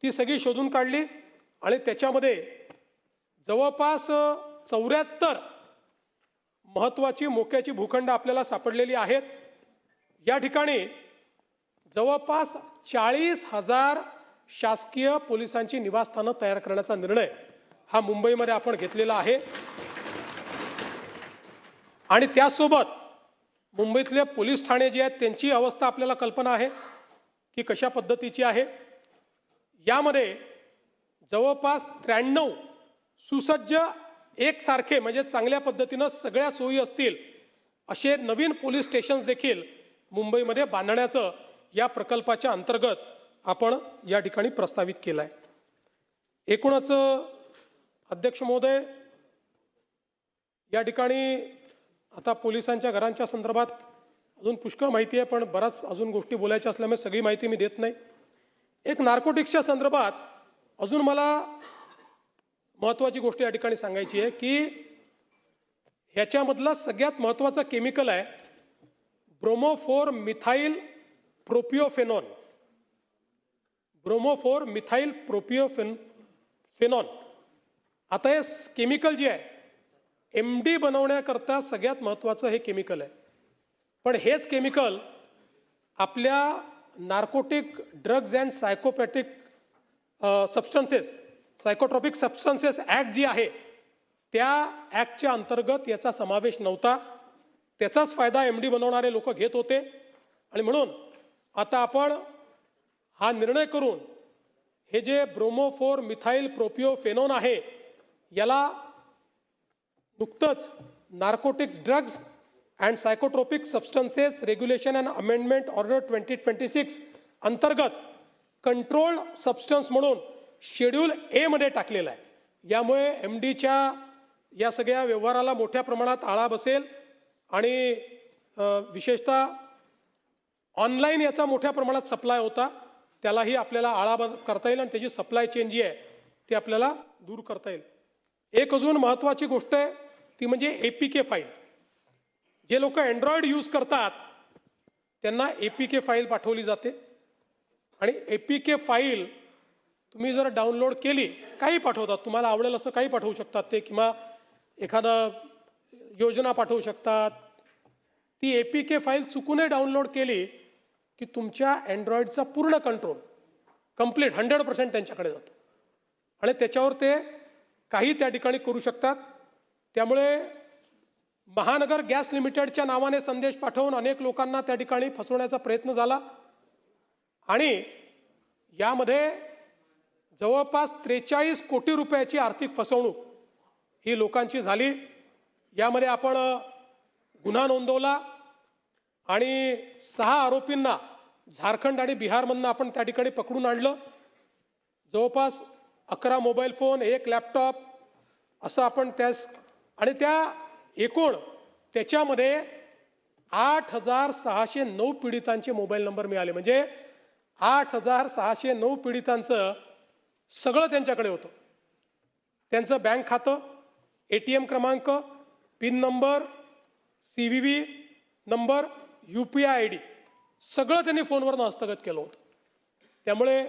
ती सगळी शोधून काढली आणि त्याच्यामध्ये जवळपास 74 महत्त्वाची मोक्याची भूखंड आपल्याला सापडलेली आहेत. या ठिकाणी जवळपास 40,000 शासकीय पोलिसांची निवासस्थानं तयार करण्याचा निर्णय हा मुंबईमध्ये आपण घेतलेला आहे. आणि त्यासोबत मुंबईतले पोलीस ठाणे जे आहेत त्यांची अवस्था आपल्याला कल्पना आहे की कशा पद्धतीची आहे. यामध्ये जवळपास 93 सुसज्ज एकसारखे म्हणजे चांगल्या पद्धतीनं सगळ्या सोयी असतील असे नवीन पोलीस स्टेशन्स देखील मुंबईमध्ये बांधण्याचं या प्रकल्पाच्या अंतर्गत आपण या ठिकाणी प्रस्तावित केलं आहे. एकूणच अध्यक्ष महोदय, या ठिकाणी आता पोलिसांच्या घरांच्या संदर्भात अजून पुष्कळ माहिती आहे, पण बराच अजून गोष्टी बोलायच्या असल्यामुळे सगळी माहिती मी देत नाही. एक नार्कोटिक्सच्या संदर्भात अजून मला महत्त्वाची गोष्ट या ठिकाणी सांगायची आहे की ह्याच्यामधला सगळ्यात महत्त्वाचा केमिकल आहे ब्रोमोफोर मिथाइल प्रोपिओफेनॉन. ब्रोमोफोर मिथाइल प्रोपिओफेनॉन. आता हे केमिकल जे आहे MD बनवण्याकरता सगळ्यात महत्त्वाचं हे केमिकल आहे. पण हेच केमिकल आपल्या narcotic drugs and psychopathic substances psychotropic substances act जी आहे त्या ॲक्टच्या अंतर्गत याचा समावेश नव्हता. त्याचाच फायदा MD बनवणारे लोक घेत होते आणि म्हणून आता आपण हा निर्णय करून हे जे ब्रोमोफोर मिथाइल प्रोपिओफेनॉन आहे याला नुकतंच narcotics drugs and psychotropic substances regulation and amendment order 2026 अंतर्गत कंट्रोल्ड सबस्टन्स म्हणून शेड्यूल A मध्ये टाकलेला आहे. यामुळे MDच्या या सगळ्या व्यवहाराला मोठ्या प्रमाणात आळा बसेल आणि विशेषतः ऑनलाईन याचा मोठ्या प्रमाणात सप्लाय होता त्यालाही आपल्याला आळा करता येईल आणि त्याची सप्लाय चेन जी आहे ती आपल्याला दूर करता येईल. एक अजून महत्त्वाची गोष्ट आहे ती म्हणजे APK फाईल. जे लोक अँड्रॉइड यूज करतात त्यांना APK फाईल पाठवली जाते आणि APK फाईल तुम्ही जर डाउनलोड केली काही पाठवतात तुम्हाला आवडेल असं काही पाठवू शकतात ते किंवा एखादा योजना पाठवू शकतात. ती APK फाईल चुकूनही डाउनलोड केली की तुमच्या अँड्रॉइडचा पूर्ण कंट्रोल कंप्लीट 100% त्यांच्याकडे जातो आणि त्याच्यावर ते काही त्या ठिकाणी करू शकतात. त्यामुळे महानगर गॅस लिमिटेडच्या नावाने संदेश पाठवून अनेक लोकांना त्या ठिकाणी फसवण्याचा प्रयत्न झाला आणि यामध्ये जवळपास 43 कोटी रुपयाची आर्थिक फसवणूक ही लोकांची झाली. यामध्ये आपण गुन्हा नोंदवला आणि 6 आरोपींना झारखंड आणि बिहारमधून आपण त्या ठिकाणी पकडून आणलं. जवळपास 11 मोबाईल फोन 1 लॅपटॉप असं आपण त्यास आणि त्या एकूण त्याच्यामध्ये 8,609 पीडितांचे मोबाईल नंबर मिळाले. म्हणजे 8,609 पीडितांचं सगळं त्यांच्याकडे होतं. त्यांचं बँक खातं, ATM क्रमांक, pin number, CVV number, UPI ID सगळं त्यांनी फोनवरनं हस्तगत केलं होतं. त्यामुळे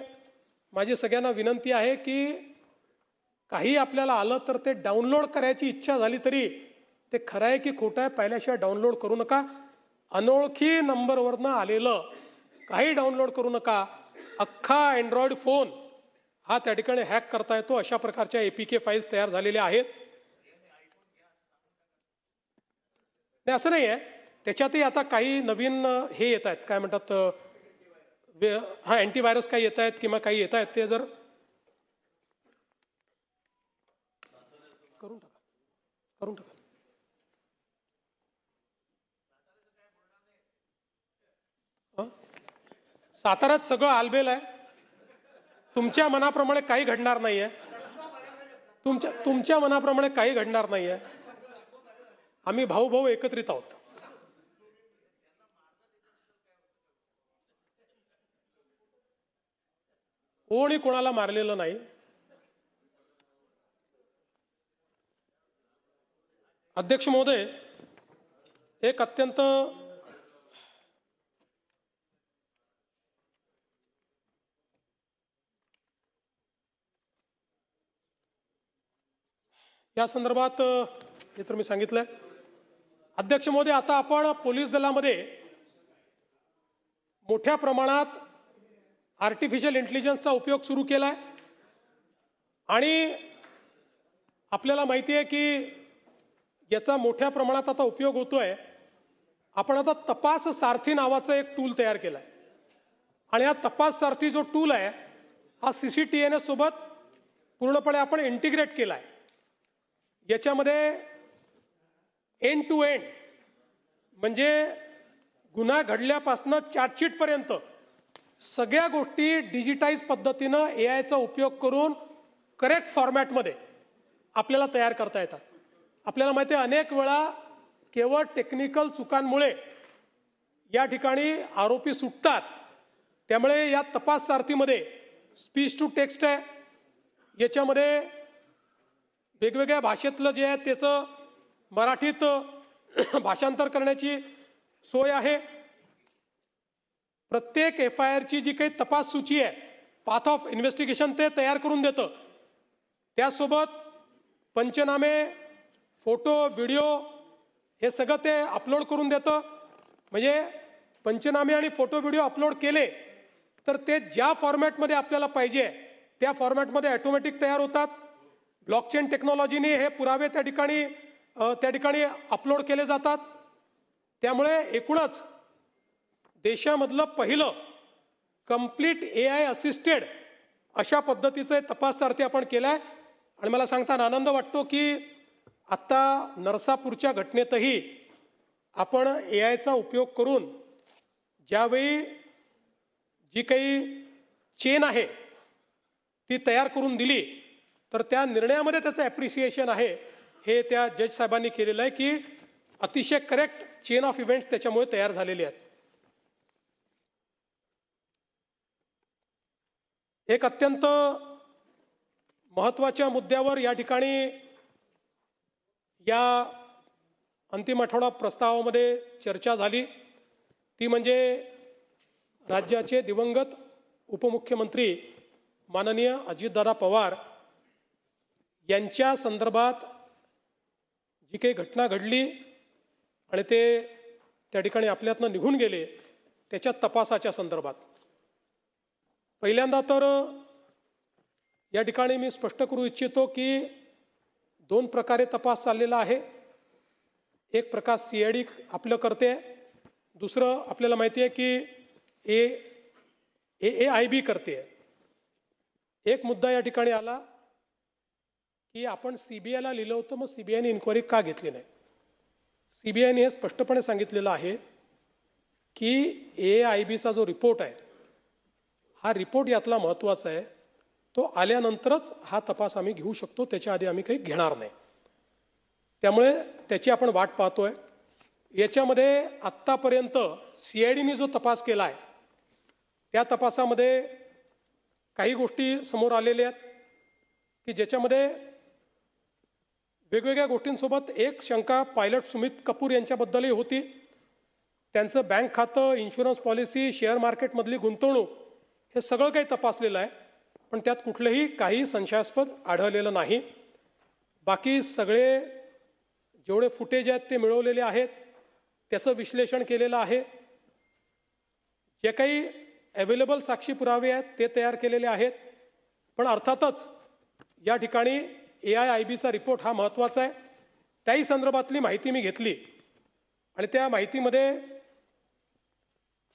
माझी सगळ्यांना विनंती आहे की काही आपल्याला आलं तर ते डाउनलोड करायची इच्छा झाली तरी ते खरं आहे की खोटं आहे पहिल्याशिवाय डाउनलोड करू नका. अनोळखी नंबरवरनं आलेलं काही डाउनलोड करू नका. अख्खा अँड्रॉइड फोन हा त्या ठिकाणी हॅक करता येतो. अशा प्रकारच्या APK फाईल्स तयार झालेल्या आहेत. नाही असं नाही आहे, त्याच्यातही आता काही नवीन हे येत आहेत काय म्हणतात हा अँटीव्हायरस काही येत आहेत किंवा काही येत आहेत ते जर करून टाका. साताऱ्यात सगळं आलबेल आहे. तुमच्या मनाप्रमाणे काही घडणार नाहीये. तुमच्या मनाप्रमाणे काही घडणार नाहीये. आम्ही भाऊ एकत्रित आहोत. कोणी कोणाला मारलेलं नाही. अध्यक्ष महोदय, एक अत्यंत या संदर्भात हे तर मी सांगितलंय. अध्यक्ष महोदय, आता आपण पोलीस दलामध्ये मोठ्या प्रमाणात आर्टिफिशियल इंटेलिजन्सचा उपयोग सुरू केलाय आणि आपल्याला माहिती आहे की याचा मोठ्या प्रमाणात आता उपयोग होतोय. आपण आता तपास सारथी नावाचं एक टूल तयार केलाय आणि हा तपास सारथी जो टूल आहे हा CCTNS सोबत पूर्णपणे आपण इंटिग्रेट केलाय. याच्यामध्ये एंड टू एंड म्हणजे गुन्हा घडल्यापासून चार्जशीट पर्यंत सगळ्या गोष्टी डिजिटाइज पद्धतीनं AI चा उपयोग करून करेक्ट फॉर्मॅटमध्ये आपल्याला तयार करता येतात. आपल्याला माहिती आहे अनेक वेळा केवळ टेक्निकल चुकांमुळे या ठिकाणी आरोपी सुटतात. त्यामुळे या तपास सारथीमध्ये स्पीच टू टेक्स्ट आहे, याच्यामध्ये वेगवेगळ्या भाषेतलं जे आहे त्याचं मराठीत भाषांतर करण्याची सोय आहे. प्रत्येक FIRची जी काही तपास सूची आहे, पाथ ऑफ इन्व्हेस्टिगेशन ते तयार करून देतं. त्यासोबत पंचनामे, फोटो, व्हिडिओ हे सगळं ते अपलोड करून देतं. म्हणजे पंचनामे आणि फोटो व्हिडिओ अपलोड केले तर ते ज्या फॉर्मॅटमध्ये आपल्याला पाहिजे त्या फॉर्मॅटमध्ये ऑटोमॅटिक तयार होतात. ब्लॉकचेन टेक्नॉलॉजीने हे पुरावे त्या ठिकाणी अपलोड केले जातात. त्यामुळे एकूणच देशामधलं पहिलं कंप्लीट AI असिस्टेड अशा पद्धतीचं तपास सारथी आपण केलं आहे. आणि मला सांगताना आनंद वाटतो की आत्ता नरसापूरच्या घटनेतही आपण AIचा उपयोग करून ज्यावेळी जी काही चेन आहे ती तयार करून दिली तर त्या निर्णयामध्ये त्याचं ॲप्रिसिएशन आहे. हे त्या जज साहेबांनी केलेलं आहे की अतिशय करेक्ट चेन ऑफ इव्हेंट्स त्याच्यामुळे तयार झालेले आहेत. एक अत्यंत महत्त्वाच्या मुद्द्यावर या ठिकाणी या अंतिम आठवडा प्रस्तावामध्ये चर्चा झाली, ती म्हणजे राज्याचे दिवंगत उपमुख्यमंत्री माननीय अजितदादा पवार यांच्या संदर्भात जी काही घटना घडली आणि ते त्या ठिकाणी आपल्यातनं निघून गेले त्याच्या तपासाच्या संदर्भात. पहिल्यांदा तर या ठिकाणी मी स्पष्ट करू इच्छितो की 2 प्रकारे तपास चाललेला आहे. एक प्रकार CID आपलं करते, दुसरं आपल्याला माहिती आहे की AIB करते. एक मुद्दा या ठिकाणी आला की आपण CBIला लिहिलं होतं, मग CBIने इन्क्वायरी का घेतली नाही. CBIने हे स्पष्टपणे सांगितलेलं आहे की AIBचा जो रिपोर्ट आहे हा रिपोर्ट यातला महत्त्वाचा आहे. तो आल्यानंतरच हा तपास आम्ही घेऊ शकतो, त्याच्या आधी आम्ही काही घेणार नाही. त्यामुळे त्याची आपण वाट पाहतोय. याच्यामध्ये आत्तापर्यंत CIDने जो तपास केला आहे त्या तपासामध्ये काही गोष्टी समोर आलेल्या आहेत की ज्याच्यामध्ये वेगवेगळ्या गोष्टींसोबत एक शंका पायलट सुमित कपूर यांच्याबद्दलही होती. त्यांचं बँक खातं, इन्शुरन्स पॉलिसी, शेअर मार्केटमधली गुंतवणूक हे सगळं काही तपासलेलं आहे, पण त्यात कुठलंही काही संशयास्पद आढळलेलं नाही. बाकी सगळे जेवढे फुटेज आहेत ते मिळवलेले आहेत, त्याचं विश्लेषण केलेलं आहे. जे काही अवेलेबल साक्षी पुरावे आहेत ते तयार केलेले आहेत. पण अर्थातच या ठिकाणी AIIBचा रिपोर्ट हा महत्त्वाचा आहे. त्याही संदर्भातली माहिती मी घेतली आणि त्या माहितीमध्ये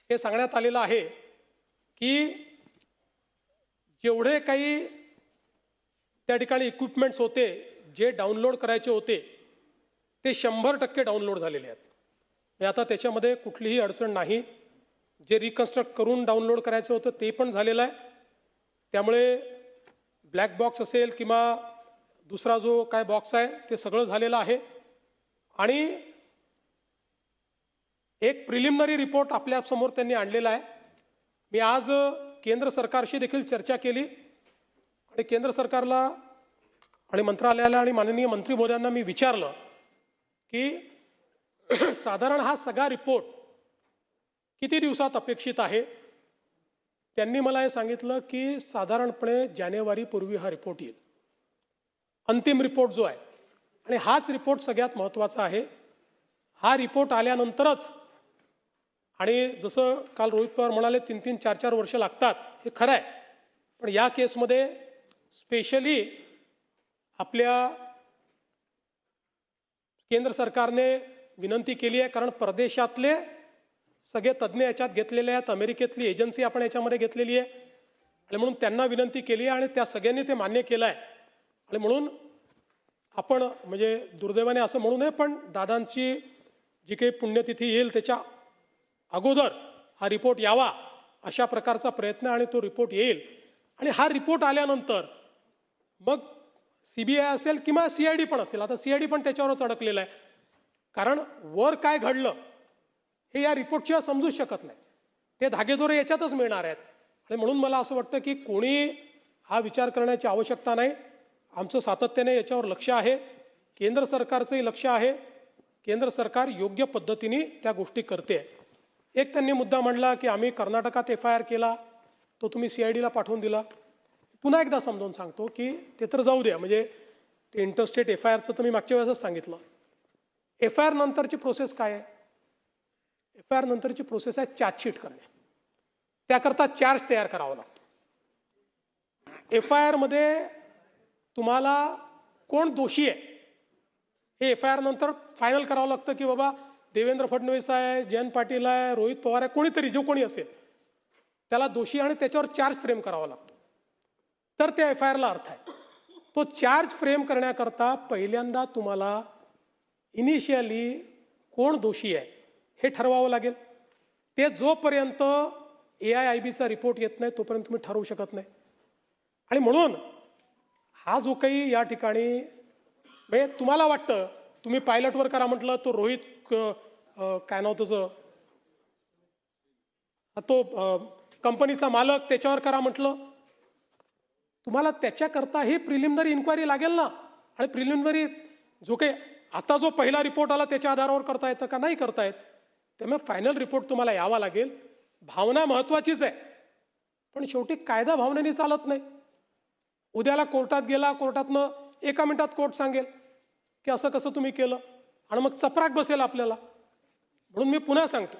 हे सांगण्यात आलेलं आहे की जेवढे काही त्या ठिकाणी इक्विपमेंट्स होते जे डाउनलोड करायचे होते ते 100% डाउनलोड झालेले आहेत. आता त्याच्यामध्ये कुठलीही अडचण नाही. जे रिकन्स्ट्रक्ट करून डाउनलोड करायचं होतं ते पण झालेलं आहे. त्यामुळे ब्लॅक बॉक्स असेल किंवा दुसरा जो काय बॉक्स आहे ते सगळं झालेलं आहे. आणि एक प्रिलिमिनरी रिपोर्ट आपल्यासमोर त्यांनी आणलेला आहे. मी आज केंद्र सरकारशी देखील चर्चा केली आणि केंद्र सरकारला आणि मंत्रालयाला आणि माननीय मंत्री महोदयांना मी विचारलं की साधारण हा सगळा रिपोर्ट किती दिवसात अपेक्षित आहे. त्यांनी मला हे सांगितलं की साधारणपणे जानेवारीपूर्वी हा रिपोर्ट येईल, अंतिम रिपोर्ट जो आहे. आणि हाच रिपोर्ट सगळ्यात महत्त्वाचा आहे. हा रिपोर्ट आल्यानंतरच, आणि जसं काल रोहित पवार म्हणाले 3-3, 4-4 वर्ष लागतात, हे खरं आहे. पण या केसमध्ये स्पेशली आपल्या केंद्र सरकारने विनंती केली आहे, कारण परदेशातले सगळे तज्ज्ञ याच्यात घेतलेले आहेत, अमेरिकेतली एजन्सी आपण याच्यामध्ये घेतलेली आहे आणि म्हणून त्यांना विनंती केली आहे आणि त्या सगळ्यांनी ते मान्य केलं आहे. आणि म्हणून आपण म्हणजे दुर्दैवाने असं म्हणू नये, पण दादांची जी काही पुण्यतिथी येईल त्याच्या अगोदर हा रिपोर्ट यावा अशा प्रकारचा प्रयत्न, आणि तो रिपोर्ट येईल. आणि हा रिपोर्ट आल्यानंतर मग CBI असेल किंवा CID पण असेल. आता CID पण त्याच्यावरच अडकलेलं आहे, कारण वर काय घडलं हे या रिपोर्टशिवाय समजूच शकत नाही. ते धागेदोरे याच्यातच मिळणार आहेत. आणि म्हणून मला असं वाटतं की कोणी हा विचार करण्याची आवश्यकता नाही. आमचं सातत्याने याच्यावर लक्ष आहे, केंद्र सरकारचंही लक्ष आहे. केंद्र सरकार योग्य पद्धतीने त्या गोष्टी करते. एक त्यांनी मुद्दा मांडला की आम्ही कर्नाटकात FIR केला, तो तुम्ही CIDला पाठवून दिला. पुन्हा एकदा समजावून सांगतो की ते तर जाऊ द्या, म्हणजे ते इंटरस्टेट FIRचं तर मी मागच्या वेळेसच सांगितलं. FIR नंतरची प्रोसेस काय आहे? FIR नंतरची प्रोसेस आहे चार्जशीट करणे. त्याकरता चार्ज तयार करावा लागतो. FIR मध्ये तुम्हाला कोण दोषी आहे हे FIR नंतर फायनल करावं लागतं, की बाबा देवेंद्र फडणवीस आहे, जयंत पाटील आहे, रोहित पवार आहे, कोणीतरी जो कोणी असेल त्याला दोषी आणि त्याच्यावर चार्ज फ्रेम करावा लागतो. तर त्या FIRला अर्थ आहे. तो चार्ज फ्रेम करण्याकरता पहिल्यांदा तुम्हाला इनिशियली कोण दोषी आहे हे ठरवावं लागेल. ते जोपर्यंत AIIBचा रिपोर्ट येत नाही तोपर्यंत तुम्ही ठरवू शकत नाही. आणि म्हणून हा जो काही या ठिकाणी म्हणजे तुम्हाला वाटतं तुम्ही पायलटवर करा म्हटलं, तो रोहित काय नाव तुझं, तो कंपनीचा मालक त्याच्यावर करा म्हटलं, तुम्हाला त्याच्याकरता ही प्रिलिमिनरी इन्क्वायरी लागेल ना. आणि प्रिलिमिनरी जो काही आता जो पहिला रिपोर्ट आला त्याच्या आधारावर करता येतं का? नाही करता येत. त्यामुळे फायनल रिपोर्ट तुम्हाला यावा लागेल. भावना महत्त्वाचीच आहे, पण शेवटी कायदा भावनेने चालत नाही. उद्याला कोर्टात गेला, कोर्टातनं 1 मिनिटात कोर्ट सांगेल की असं कसं तुम्ही केलं, आणि मग चपराक बसेल आपल्याला. म्हणून मी पुन्हा सांगतो,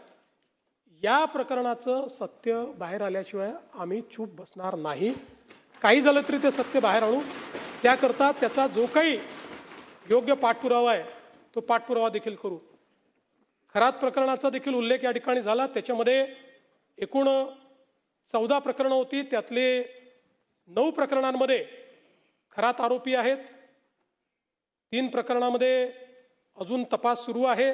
या प्रकरणाचं सत्य बाहेर आल्याशिवाय आम्ही चूप बसणार नाही. काही झालं तरी ते सत्य बाहेर आणू. त्याकरता त्याचा जो काही योग्य पाठपुरावा आहे तो पाठपुरावा देखील करू. खरात प्रकरणाचा देखील उल्लेख या ठिकाणी झाला. त्याच्यामध्ये एकूण 14 प्रकरणं होती. त्यातले 9 प्रकरणांमध्ये खरात आरोपी आहेत. 3 प्रकरणामध्ये अजून तपास सुरू आहे.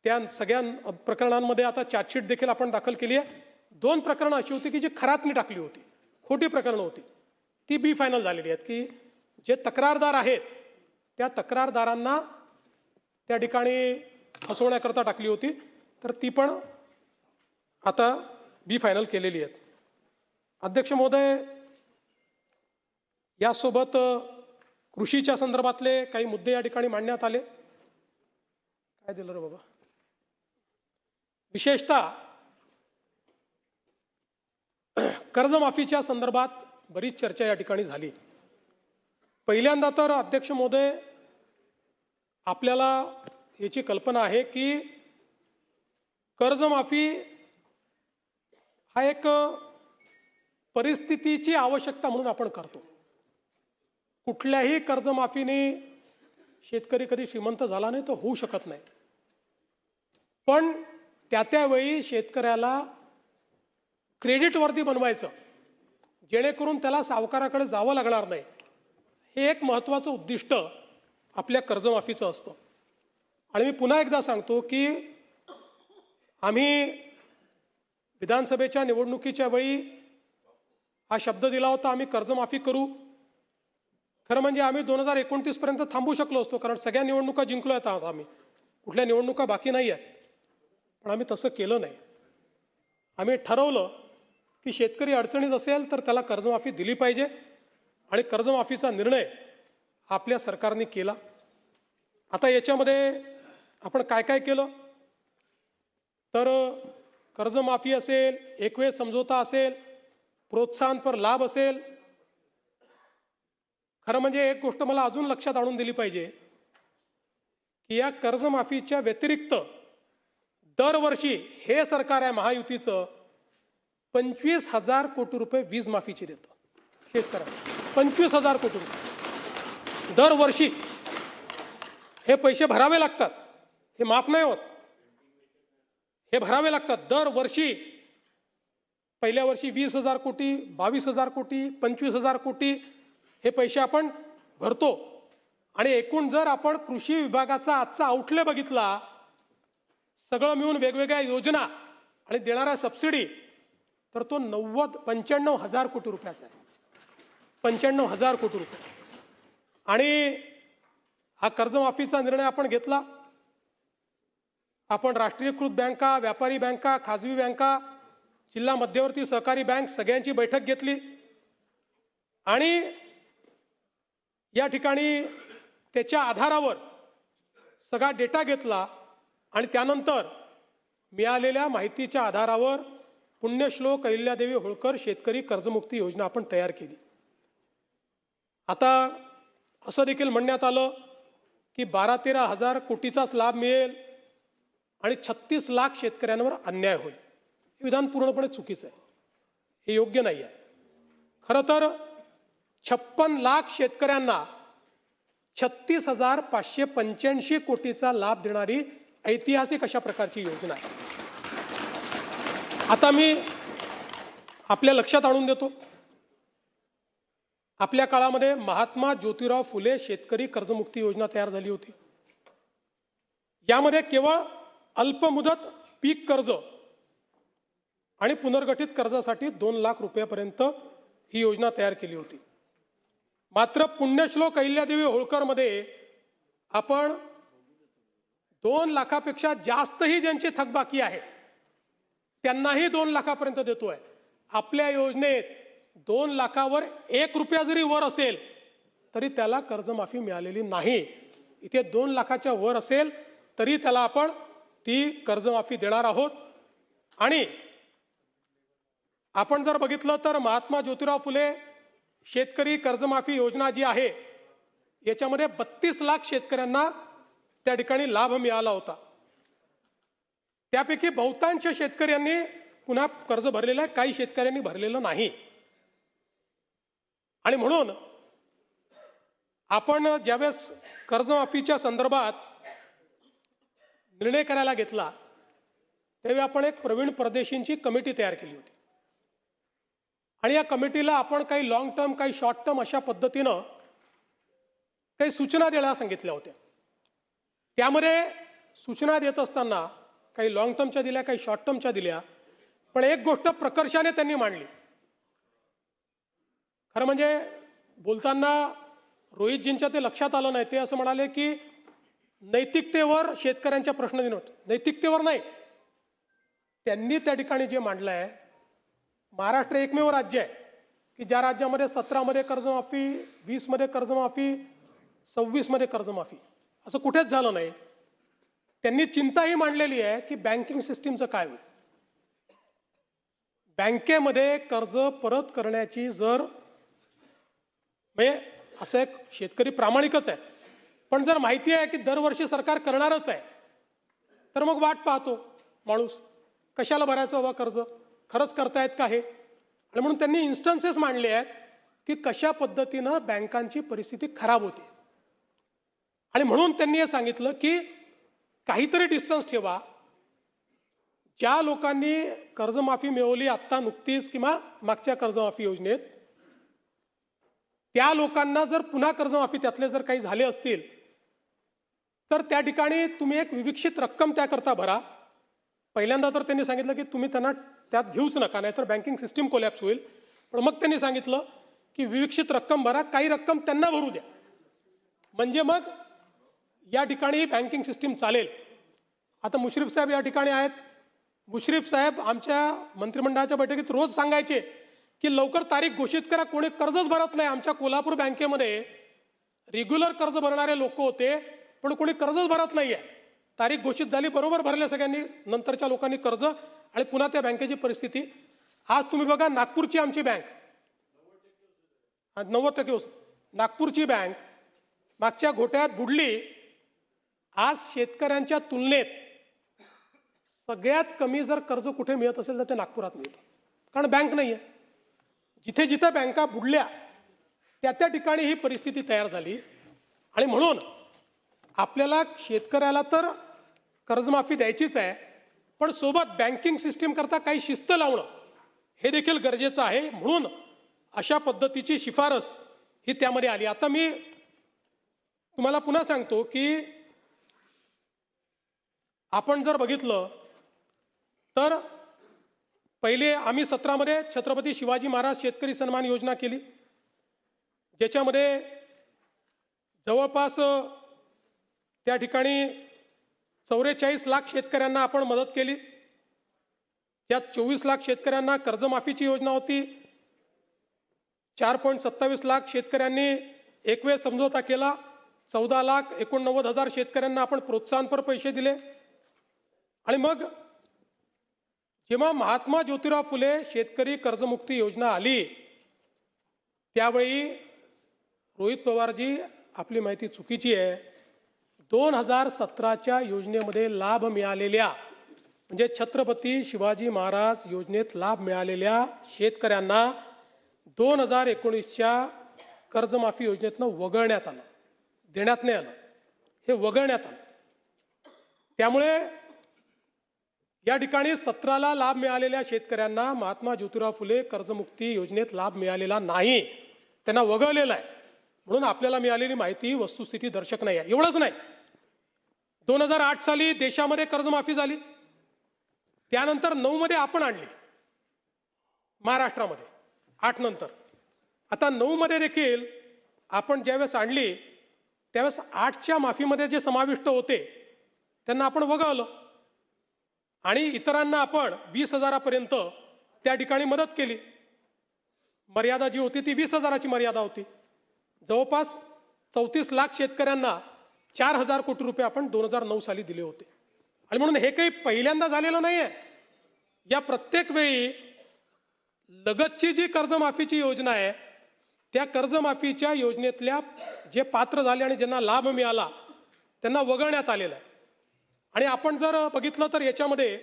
त्या सगळ्या प्रकरणांमध्ये आता चार्जशीट देखील आपण दाखल केली आहे. 2 प्रकरणं अशी होती की जी खरातनी टाकली होती, खोटी प्रकरणं होती, ती बी फायनल झालेली आहेत. की जे तक्रारदार आहेत त्या तक्रारदारांना त्या ठिकाणी फसवण्याकरता टाकली होती, तर ती पण आता बी फायनल केलेली आहेत. अध्यक्ष महोदय, यासोबत कृषीच्या संदर्भातले काही मुद्दे या ठिकाणी मांडण्यात आले. काय दिलं रे बाबा? विशेषतः कर्जमाफीच्या संदर्भात बरीच चर्चा या ठिकाणी झाली. पहिल्यांदा तर अध्यक्ष महोदय, आपल्याला याची कल्पना आहे की कर्जमाफी हा एक परिस्थितीची आवश्यकता म्हणून आपण करतो. कुठल्याही कर्जमाफीने शेतकरी कधी श्रीमंत झाला नाही, तो होऊ शकत नाही. पण त्यावेळी शेतकऱ्याला क्रेडिटवर्दी बनवायचं, जेणेकरून त्याला सावकाराकडे जावं लागणार नाही, हे एक महत्त्वाचं उद्दिष्ट आपल्या कर्जमाफीचं असतं. आणि मी पुन्हा एकदा सांगतो की आम्ही विधानसभेच्या निवडणुकीच्या वेळी हा शब्द दिला होता, आम्ही कर्जमाफी करू. खरं म्हणजे आम्ही 2029 पर्यंत थांबू शकलो असतो, कारण सगळ्या निवडणुका जिंकलो आहेत आम्ही, कुठल्या निवडणुका बाकी नाही आहेत. पण आम्ही तसं केलं नाही. आम्ही ठरवलं की शेतकरी अडचणीत असेल तर त्याला कर्जमाफी दिली पाहिजे, आणि कर्जमाफीचा निर्णय आपल्या सरकारने केला. आता याच्यामध्ये आपण काय काय केलं तर कर्जमाफी असेल, एकवेळ समझोता असेल, प्रोत्साहनपर लाभ असेल. खरं म्हणजे एक गोष्ट मला अजून लक्षात आणून दिली पाहिजे की या कर्जमाफीच्या व्यतिरिक्त दरवर्षी हे सरकार आहे महायुतीचं 25,000 कोटी रुपये वीज माफीची देतं शेतकऱ्यांना. 25,000 कोटी रुपये दरवर्षी. हे पैसे भरावे लागतात, हे माफ नाही होत, हे भरावे लागतात दरवर्षी. पहिल्या वर्षी 20,000 कोटी, 22,000 कोटी, 25,000 कोटी हे पैसे आपण भरतो. आणि एकूण जर आपण कृषी विभागाचा आजचा आउटले बघितला, सगळं मिळून वेगवेगळ्या योजना आणि देणाऱ्या सबसिडी, तर तो 95,000 कोटी रुपयाचा आहे. 95,000 कोटी रुपये. आणि हा कर्जमाफीचा निर्णय आपण घेतला. आपण राष्ट्रीयकृत बँका, व्यापारी बँका, खाजगी बँका, जिल्हा मध्यवर्ती सहकारी बँक सगळ्यांची बैठक घेतली आणि या ठिकाणी त्याच्या आधारावर सगळा डेटा घेतला आणि त्यानंतर मिळालेल्या माहितीच्या आधारावर पुण्यश्लोक अहिल्यादेवी होळकर शेतकरी कर्जमुक्ती योजना आपण तयार केली. आता असं देखील म्हणण्यात आलं की 12-13 हजार कोटीचाच लाभ मिळेल आणि 36 लाख शेतकऱ्यांवर अन्याय होईल. हे विधान पूर्णपणे चुकीचं आहे. हे योग्य नाही आहे. खरं तर 56 लाख शेतकऱ्यांना 36,585 कोटीचा लाभ देणारी ऐतिहासिक अशा प्रकारची योजना आहे. आता मी आपल्या लक्षात आणून देतो, आपल्या काळामध्ये महात्मा ज्योतिराव फुले शेतकरी कर्जमुक्ती योजना तयार झाली होती. यामध्ये केवळ अल्पमुदत पीक कर्ज आणि पुनर्गठित कर्जासाठी 2 लाख रुपयापर्यंत ही योजना तयार केली होती. मात्र पुण्यश्लोक अहिल्यादेवी होळकरमध्ये आपण 2 लाखापेक्षा जास्तही ज्यांची थकबाकी आहे त्यांनाही 2 लाखापर्यंत देतोय. आपल्या योजनेत 2 लाखावर 1 रुपया जरी वर असेल तरी त्याला कर्जमाफी मिळालेली नाही. इथे 2 लाखाच्या वर असेल तरी त्याला आपण ती कर्जमाफी देणार आहोत. आणि आपण जर बघितलं तर महात्मा ज्योतिराव फुले शेतकरी कर्जमाफी योजना जी आहे याच्यामध्ये 32 लाख शेतकऱ्यांना त्या ठिकाणी लाभ मिळाला होता. त्यापैकी बहुतांश शेतकऱ्यांनी पुन्हा कर्ज भरलेलं आहे, काही शेतकऱ्यांनी भरलेलं नाही. आणि म्हणून आपण ज्यावेळेस कर्जमाफीच्या संदर्भात निर्णय करायला घेतला त्यावेळी आपण एक प्रवीण परदेशींची कमिटी तयार केली होती आणि या कमिटीला आपण काही लॉंग टर्म काही शॉर्ट टर्म अशा पद्धतीनं काही सूचना द्यायला सांगितल्या होत्या. त्यामध्ये सूचना देत असताना काही लॉंग टर्मच्या दिल्या, काही शॉर्ट टर्मच्या दिल्या, पण एक गोष्ट प्रकर्षाने त्यांनी मांडली. खरं म्हणजे बोलताना रोहितजींच्या ते लक्षात आलं नाही. ते असं म्हणाले की नैतिकतेवर शेतकऱ्यांच्या प्रश्न देणं. नैतिकतेवर नाही, त्यांनी त्या ठिकाणी जे मांडलं आहे, महाराष्ट्र एकमेव राज्य आहे की ज्या राज्यामध्ये 17 मध्ये कर्जमाफी, 20 मध्ये कर्जमाफी, 26 मध्ये कर्जमाफी असं कुठेच झालं नाही. त्यांनी चिंता ही मांडलेली आहे की बँकिंग सिस्टीमचं काय होईल. बँकेमध्ये कर्ज परत करण्याची जर म्हणजे असं एक शेतकरी प्रामाणिकच आहे, पण जर माहिती आहे की दरवर्षी सरकार करणारच आहे तर मग वाट पाहतो माणूस, कशाला भरायचं बाबा कर्ज, खरंच करतायत का हे. आणि म्हणून त्यांनी इन्स्टन्सेस मांडले आहेत की कशा पद्धतीनं बँकांची परिस्थिती खराब होते. आणि म्हणून त्यांनी हे सांगितलं की काहीतरी डिस्टन्स ठेवा. ज्या लोकांनी कर्जमाफी मिळवली आत्ता नुकतीच किंवा मागच्या कर्जमाफी योजनेत, त्या लोकांना जर पुन्हा कर्जमाफी त्यातले जर काही झाले असतील तर त्या ठिकाणी तुम्ही एक विविक्षित रक्कम त्याकरता भरा. पहिल्यांदा तर त्यांनी सांगितलं की तुम्ही त्यांना त्यात घेऊच नका, नाहीतर बँकिंग सिस्टीम कोलॅप्स होईल. पण मग त्यांनी सांगितलं की विविक्षित रक्कम भरा, काही रक्कम त्यांना भरू द्या, म्हणजे मग या ठिकाणी बँकिंग सिस्टीम चालेल. आता मुश्रीफ साहेब या ठिकाणी आहेत. मुश्रीफ साहेब आमच्या मंत्रिमंडळाच्या बैठकीत रोज सांगायचे की लवकर तारीख घोषित करा, कोणी कर्जच भरत नाही. आमच्या कोल्हापूर बँकेमध्ये रेग्युलर कर्ज भरणारे लोक होते पण कोणी कर्जच भरत नाही आहे. तारीख घोषित झाली, बरोबर भरले सगळ्यांनी, नंतरच्या लोकांनी कर्ज, आणि पुन्हा त्या बँकेची परिस्थिती. आज तुम्ही बघा नागपूरची आमची बँक 90% नागपूरची बँक मागच्या घोट्यात बुडली. आज शेतकऱ्यांच्या तुलनेत सगळ्यात कमी जर कर्ज कुठे मिळत असेल तर ते नागपुरात मिळतं, कारण बँक नाही आहे. जिथे जिथे बँका बुडल्या त्या त्या ठिकाणी ही परिस्थिती तयार झाली. आणि म्हणून आपल्याला शेतकऱ्याला तर कर्जमाफी द्यायचीच आहे, पण सोबत बँकिंग सिस्टीम करता काही शिस्त लावणं हे देखील गरजेचं आहे. म्हणून अशा पद्धतीची शिफारस ही त्यामध्ये आली. आता मी तुम्हाला पुन्हा सांगतो की आपण जर बघितलं तर पहिले आम्ही 17 मध्ये छत्रपती शिवाजी महाराज शेतकरी सन्मान योजना केली, ज्याच्यामध्ये जवळपास त्या ठिकाणी 44 लाख शेतकऱ्यांना आपण मदत केली. त्यात 24 लाख शेतकऱ्यांना कर्जमाफीची योजना होती. 4.27 लाख शेतकऱ्यांनी एकवेळ समझोता केला. 14,89,000 शेतकऱ्यांना आपण प्रोत्साहनपर पैसे दिले. आणि मग जेव्हा महात्मा ज्योतिराव फुले शेतकरी कर्जमुक्ती योजना आली त्यावेळी रोहित पवारजी आपली माहिती चुकीची आहे. 2017च्या योजनेमध्ये लाभ मिळालेल्या म्हणजे छत्रपती शिवाजी महाराज योजनेत लाभ मिळालेल्या शेतकऱ्यांना 2019च्या कर्जमाफी योजनेतनं वगळण्यात आलं, देण्यात नाही आलं, हे वगळण्यात आलं. त्यामुळे या ठिकाणी 17ला लाभ मिळालेल्या शेतकऱ्यांना महात्मा ज्योतिराव फुले कर्जमुक्ती योजनेत लाभ मिळालेला नाही, त्यांना वगळलेला आहे. म्हणून आपल्याला मिळालेली माहिती वस्तुस्थिती दर्शक नाही आहे. एवढंच नाही, 2008 साली देशामध्ये कर्जमाफी झाली, त्यानंतर 9 मध्ये आपण आणली महाराष्ट्रामध्ये, 8 नंतर. आता 9 मध्ये देखील आपण ज्यावेळेस आणली त्यावेळेस 8च्या माफीमध्ये जे समाविष्ट होते त्यांना आपण वगळलं आणि इतरांना आपण 20,000पर्यंत त्या ठिकाणी मदत केली. मर्यादा जी होती ती 20,000ची मर्यादा होती. जवळपास 34 लाख शेतकऱ्यांना 4,000 कोटी रुपये आपण 2009 साली दिले होते. आणि म्हणून हे काही पहिल्यांदा झालेलं नाही आहे. या प्रत्येक वेळी लगतची जी कर्जमाफीची योजना आहे त्या कर्जमाफीच्या योजनेतल्या जे पात्र झाले आणि ज्यांना लाभ मिळाला त्यांना वगळण्यात आलेलं आहे. आणि आपण जर बघितलं तर याच्यामध्ये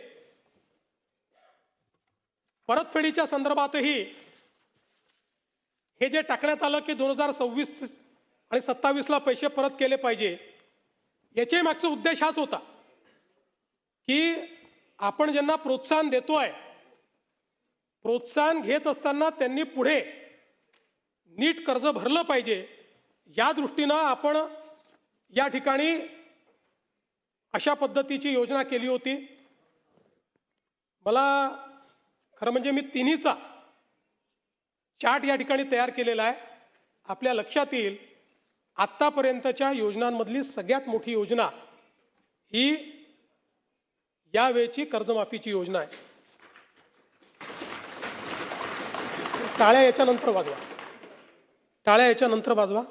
परतफेडीच्या संदर्भातही हे जे टाकण्यात आलं की 2026 आणि 27ला पैसे परत केले पाहिजे, याच्या मागचा उद्देश हाच होता की आपण ज्यांना प्रोत्साहन देतोय, प्रोत्साहन घेत असताना त्यांनी पुढे नीट कर्ज भरलं पाहिजे, या दृष्टीनं आपण या ठिकाणी अशा पद्धतीची योजना केली होती. मला खरं म्हणजे मी तिन्हीचा चार्ट या ठिकाणी तयार केलेला आहे. आपल्या लक्षात येईल आत्तापर्यंतच्या योजनांमधली सगळ्यात मोठी योजना ही यावेळची कर्जमाफीची योजना आहे. टाळ्या याच्यानंतर वाजवा, टाळ्या याच्यानंतर वाजवा.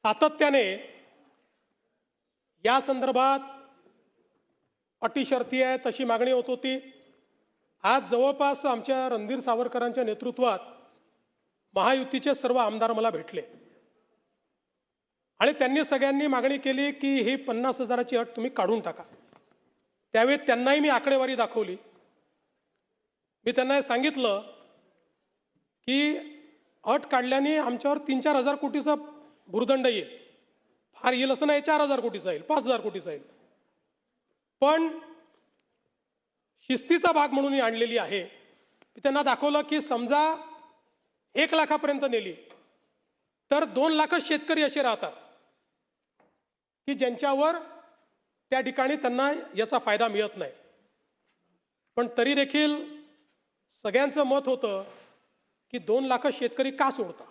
सातत्याने या संदर्भात अटी शर्ती आहे तशी मागणी होत होती. आज जवळपास आमच्या रणधीर सावरकरांच्या नेतृत्वात महायुतीचे सर्व आमदार मला भेटले आणि त्यांनी सगळ्यांनी मागणी केली की ही 50,000ची अट तुम्ही काढून टाका. त्यावेळी त्यांनाही मी आकडेवारी दाखवली. मी त्यांना सांगितलं की अट काढल्याने आमच्यावर 3-4 हजार कोटीचा भुर्दंड येईल. फार येईल असं नाही, 4,000 कोटीचा येईल, 5,000 कोटीचा येईल. पण शिस्तीचा भाग म्हणून ही आणलेली आहे. मी त्यांना दाखवलं की समजा 1 लाखापर्यंत नेली तर 2 लाखच शेतकरी असे राहतात की ज्यांच्यावर त्या ठिकाणी त्यांना याचा फायदा मिळत नाही. पण तरी देखील सगळ्यांचं मत होतं की 2 लाखच शेतकरी का सोडतात.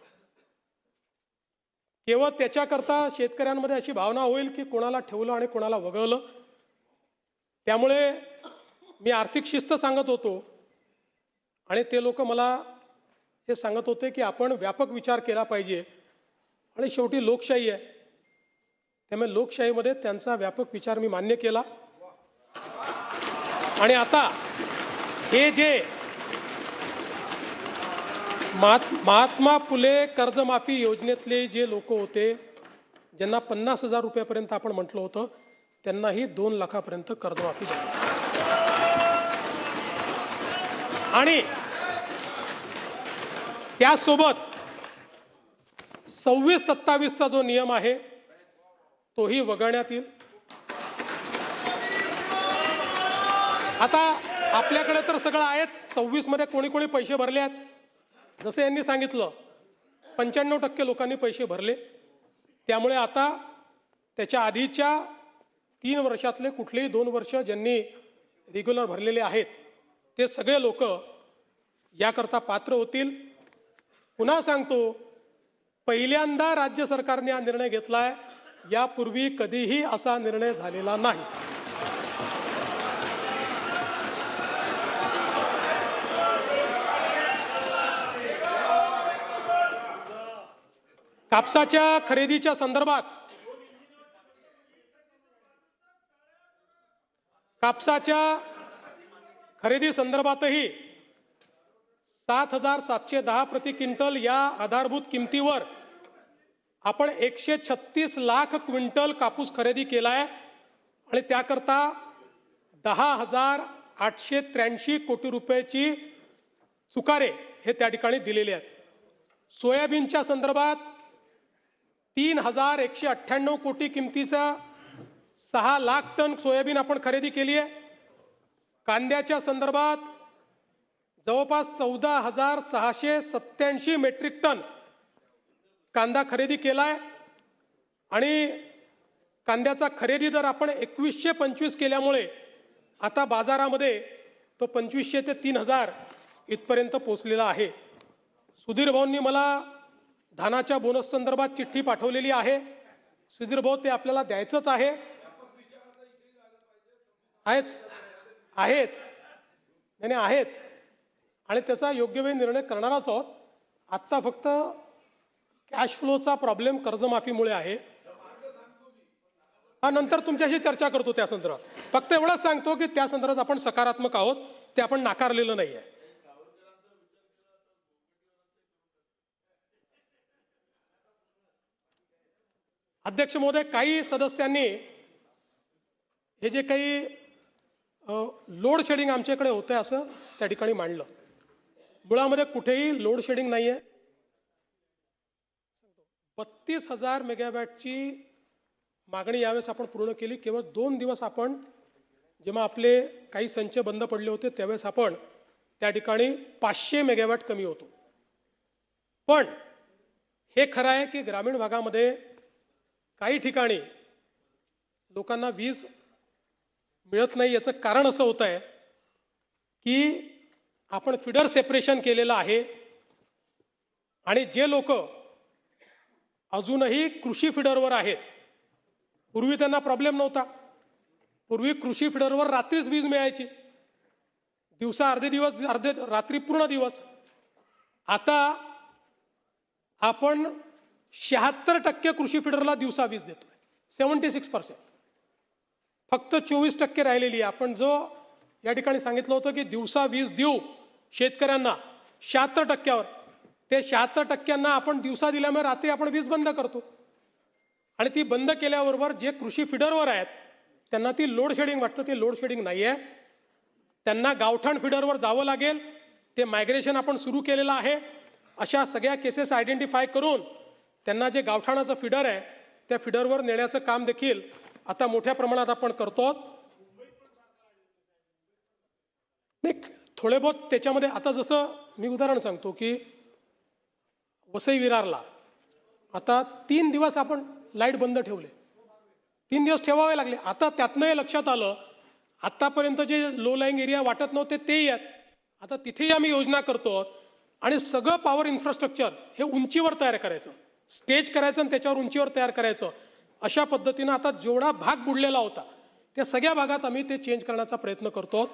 केवळ त्याच्याकरता शेतकऱ्यांमध्ये अशी भावना होईल की कोणाला ठेवलं आणि कोणाला वगळलं. त्यामुळे मी आर्थिक शिस्त सांगत होतो आणि ते लोक मला हे सांगत होते की आपण व्यापक विचार केला पाहिजे आणि शेवटी लोकशाही आहे, त्यामुळे लोकशाहीमध्ये त्यांचा व्यापक विचार मी मान्य केला. आणि आता हे जे महात्मा फुले कर्जमाफी योजनेतले जे लोक होते ज्यांना 50,000 रुपयापर्यंत आपण म्हटलं होतं त्यांनाही 2 लाखापर्यंत कर्जमाफी झाली. आणि त्यासोबत 26-27चा जो नियम आहे तोही वगळण्यात येईल. आता आपल्याकडे तर सगळं आहेच. 26 मध्ये कोणी कोणी पैसे भरले आहेत जसे यांनी सांगितलं 95% लोकांनी पैसे भरले. त्यामुळे आता त्याच्या आधीच्या 3 वर्षातले कुठलेही 2 वर्ष ज्यांनी रेग्युलर भरलेले आहेत ते सगळे लोक याकरता पात्र होतील. पुन्हा सांगतो, पहिल्यांदा राज्य सरकारने हा निर्णय घेतलाय, यापूर्वी कधीही असा निर्णय झालेला नाही. कापसाच्या खरेदीच्या संदर्भात खरेदी संदर्भातही 7,710 प्रति क्विंटल या आधारभूत किमतीवर आपण 136 लाख क्विंटल कापूस खरेदी केला आहे आणि त्याकरता 10,883 कोटी रुपयाची चुकारे हे त्या ठिकाणी दिलेले आहेत. सोयाबीनच्या संदर्भात 3,198 कोटी किमतीचा 6 लाख टन सोयाबीन आपण खरेदी केली आहे. कांद्याच्या संदर्भात जवळपास 14,687 मेट्रिक टन कांदा खरेदी केलाय आणि कांद्याचा खरेदी दर आपण 2125 केल्यामुळे आता बाजारामध्ये तो 2500 ते 3000 इथपर्यंत पोहोचलेला आहे. सुधीर भाऊंनी मला धानाच्या बोनस संदर्भात चिठ्ठी पाठवलेली आहे. सुधीर भाऊ, ते आपल्याला द्यायचंच आहे. आहेच आणि त्याचा योग्य वेळी निर्णय करणारच आहोत. आत्ता फक्त कॅश फ्लोचा प्रॉब्लेम कर्जमाफीमुळे आहे. नंतर तुमच्याशी चर्चा करतो त्या संदर्भात. फक्त एवढंच सांगतो की त्या संदर्भात आपण सकारात्मक आहोत, ते आपण नाकारलेलं नाही आहे. अध्यक्ष महोदय, काही सदस्यांनी हे जे काही लोड शेडिंग आमच्याकडे होतं असं त्या ठिकाणी मांडलं. मुळामध्ये कुठेही लोड शेडिंग नाही आहे. 32,000 मेगावॅटची मागणी यावेळेस आपण पूर्ण केली. केवळ 2 दिवस आपण, जेव्हा आपले काही संच बंद पडले होते त्यावेळेस आपण त्या ठिकाणी 500 मेगावॅट कमी होतो. पण हे खरं आहे की ग्रामीण भागामध्ये काही ठिकाणी लोकांना वीज मिळत नाही. याचं कारण असं होतं आहे की आपण फिडर सेपरेशन केलेलं आहे आणि जे लोक अजूनही कृषी फिडरवर आहेत, पूर्वी त्यांना प्रॉब्लेम नव्हता. पूर्वी कृषी फिडरवर रात्रीच वीज मिळायची, दिवसा अर्धे दिवस, अर्धे रात्री पूर्ण दिवस. आता आपण 76% कृषी फिडरला दिवसा वीज देतोय, 76%. फक्त 24% राहिलेली आहे. आपण जो या ठिकाणी सांगितलं होतं की दिवसा वीज देऊ शेतकऱ्यांना 76%वर, ते 76%ना आपण दिवसा दिल्यामुळे रात्री आपण वीज बंद करतो. आणि ती बंद केल्याबरोबर जे कृषी फिडरवर आहेत त्यांना ती लोड शेडिंग वाटतं. ते लोड शेडिंग नाही आहे. त्यांना गावठाण फिडरवर जावं लागेल. ते मायग्रेशन आपण सुरू केलेलं आहे. अशा सगळ्या केसेस आयडेंटिफाय करून त्यांना जे गावठाणाचं फिडर आहे त्या फिडरवर नेण्याचं काम देखील आता मोठ्या प्रमाणात आपण करतो. नाही, थोडे बहुत त्याच्यामध्ये आता जसं मी उदाहरण सांगतो की वसई विरारला आता 3 दिवस आपण लाईट बंद ठेवले, 3 दिवस ठेवावे लागले. आता त्यातनं हे लक्षात आलं, आत्तापर्यंत जे लो लाईंग एरिया वाटत नव्हते तेही आहेत. आता तिथेही आम्ही योजना करतो आणि सगळं पॉवर इन्फ्रास्ट्रक्चर हे उंचीवर तयार करायचं, स्टेज करायचं आणि त्याच्यावर उंचीवर तयार करायचं. अशा पद्धतीनं आता जेवढा भाग बुडलेला होता त्या सगळ्या भागात आम्ही ते चेंज करण्याचा प्रयत्न करतो.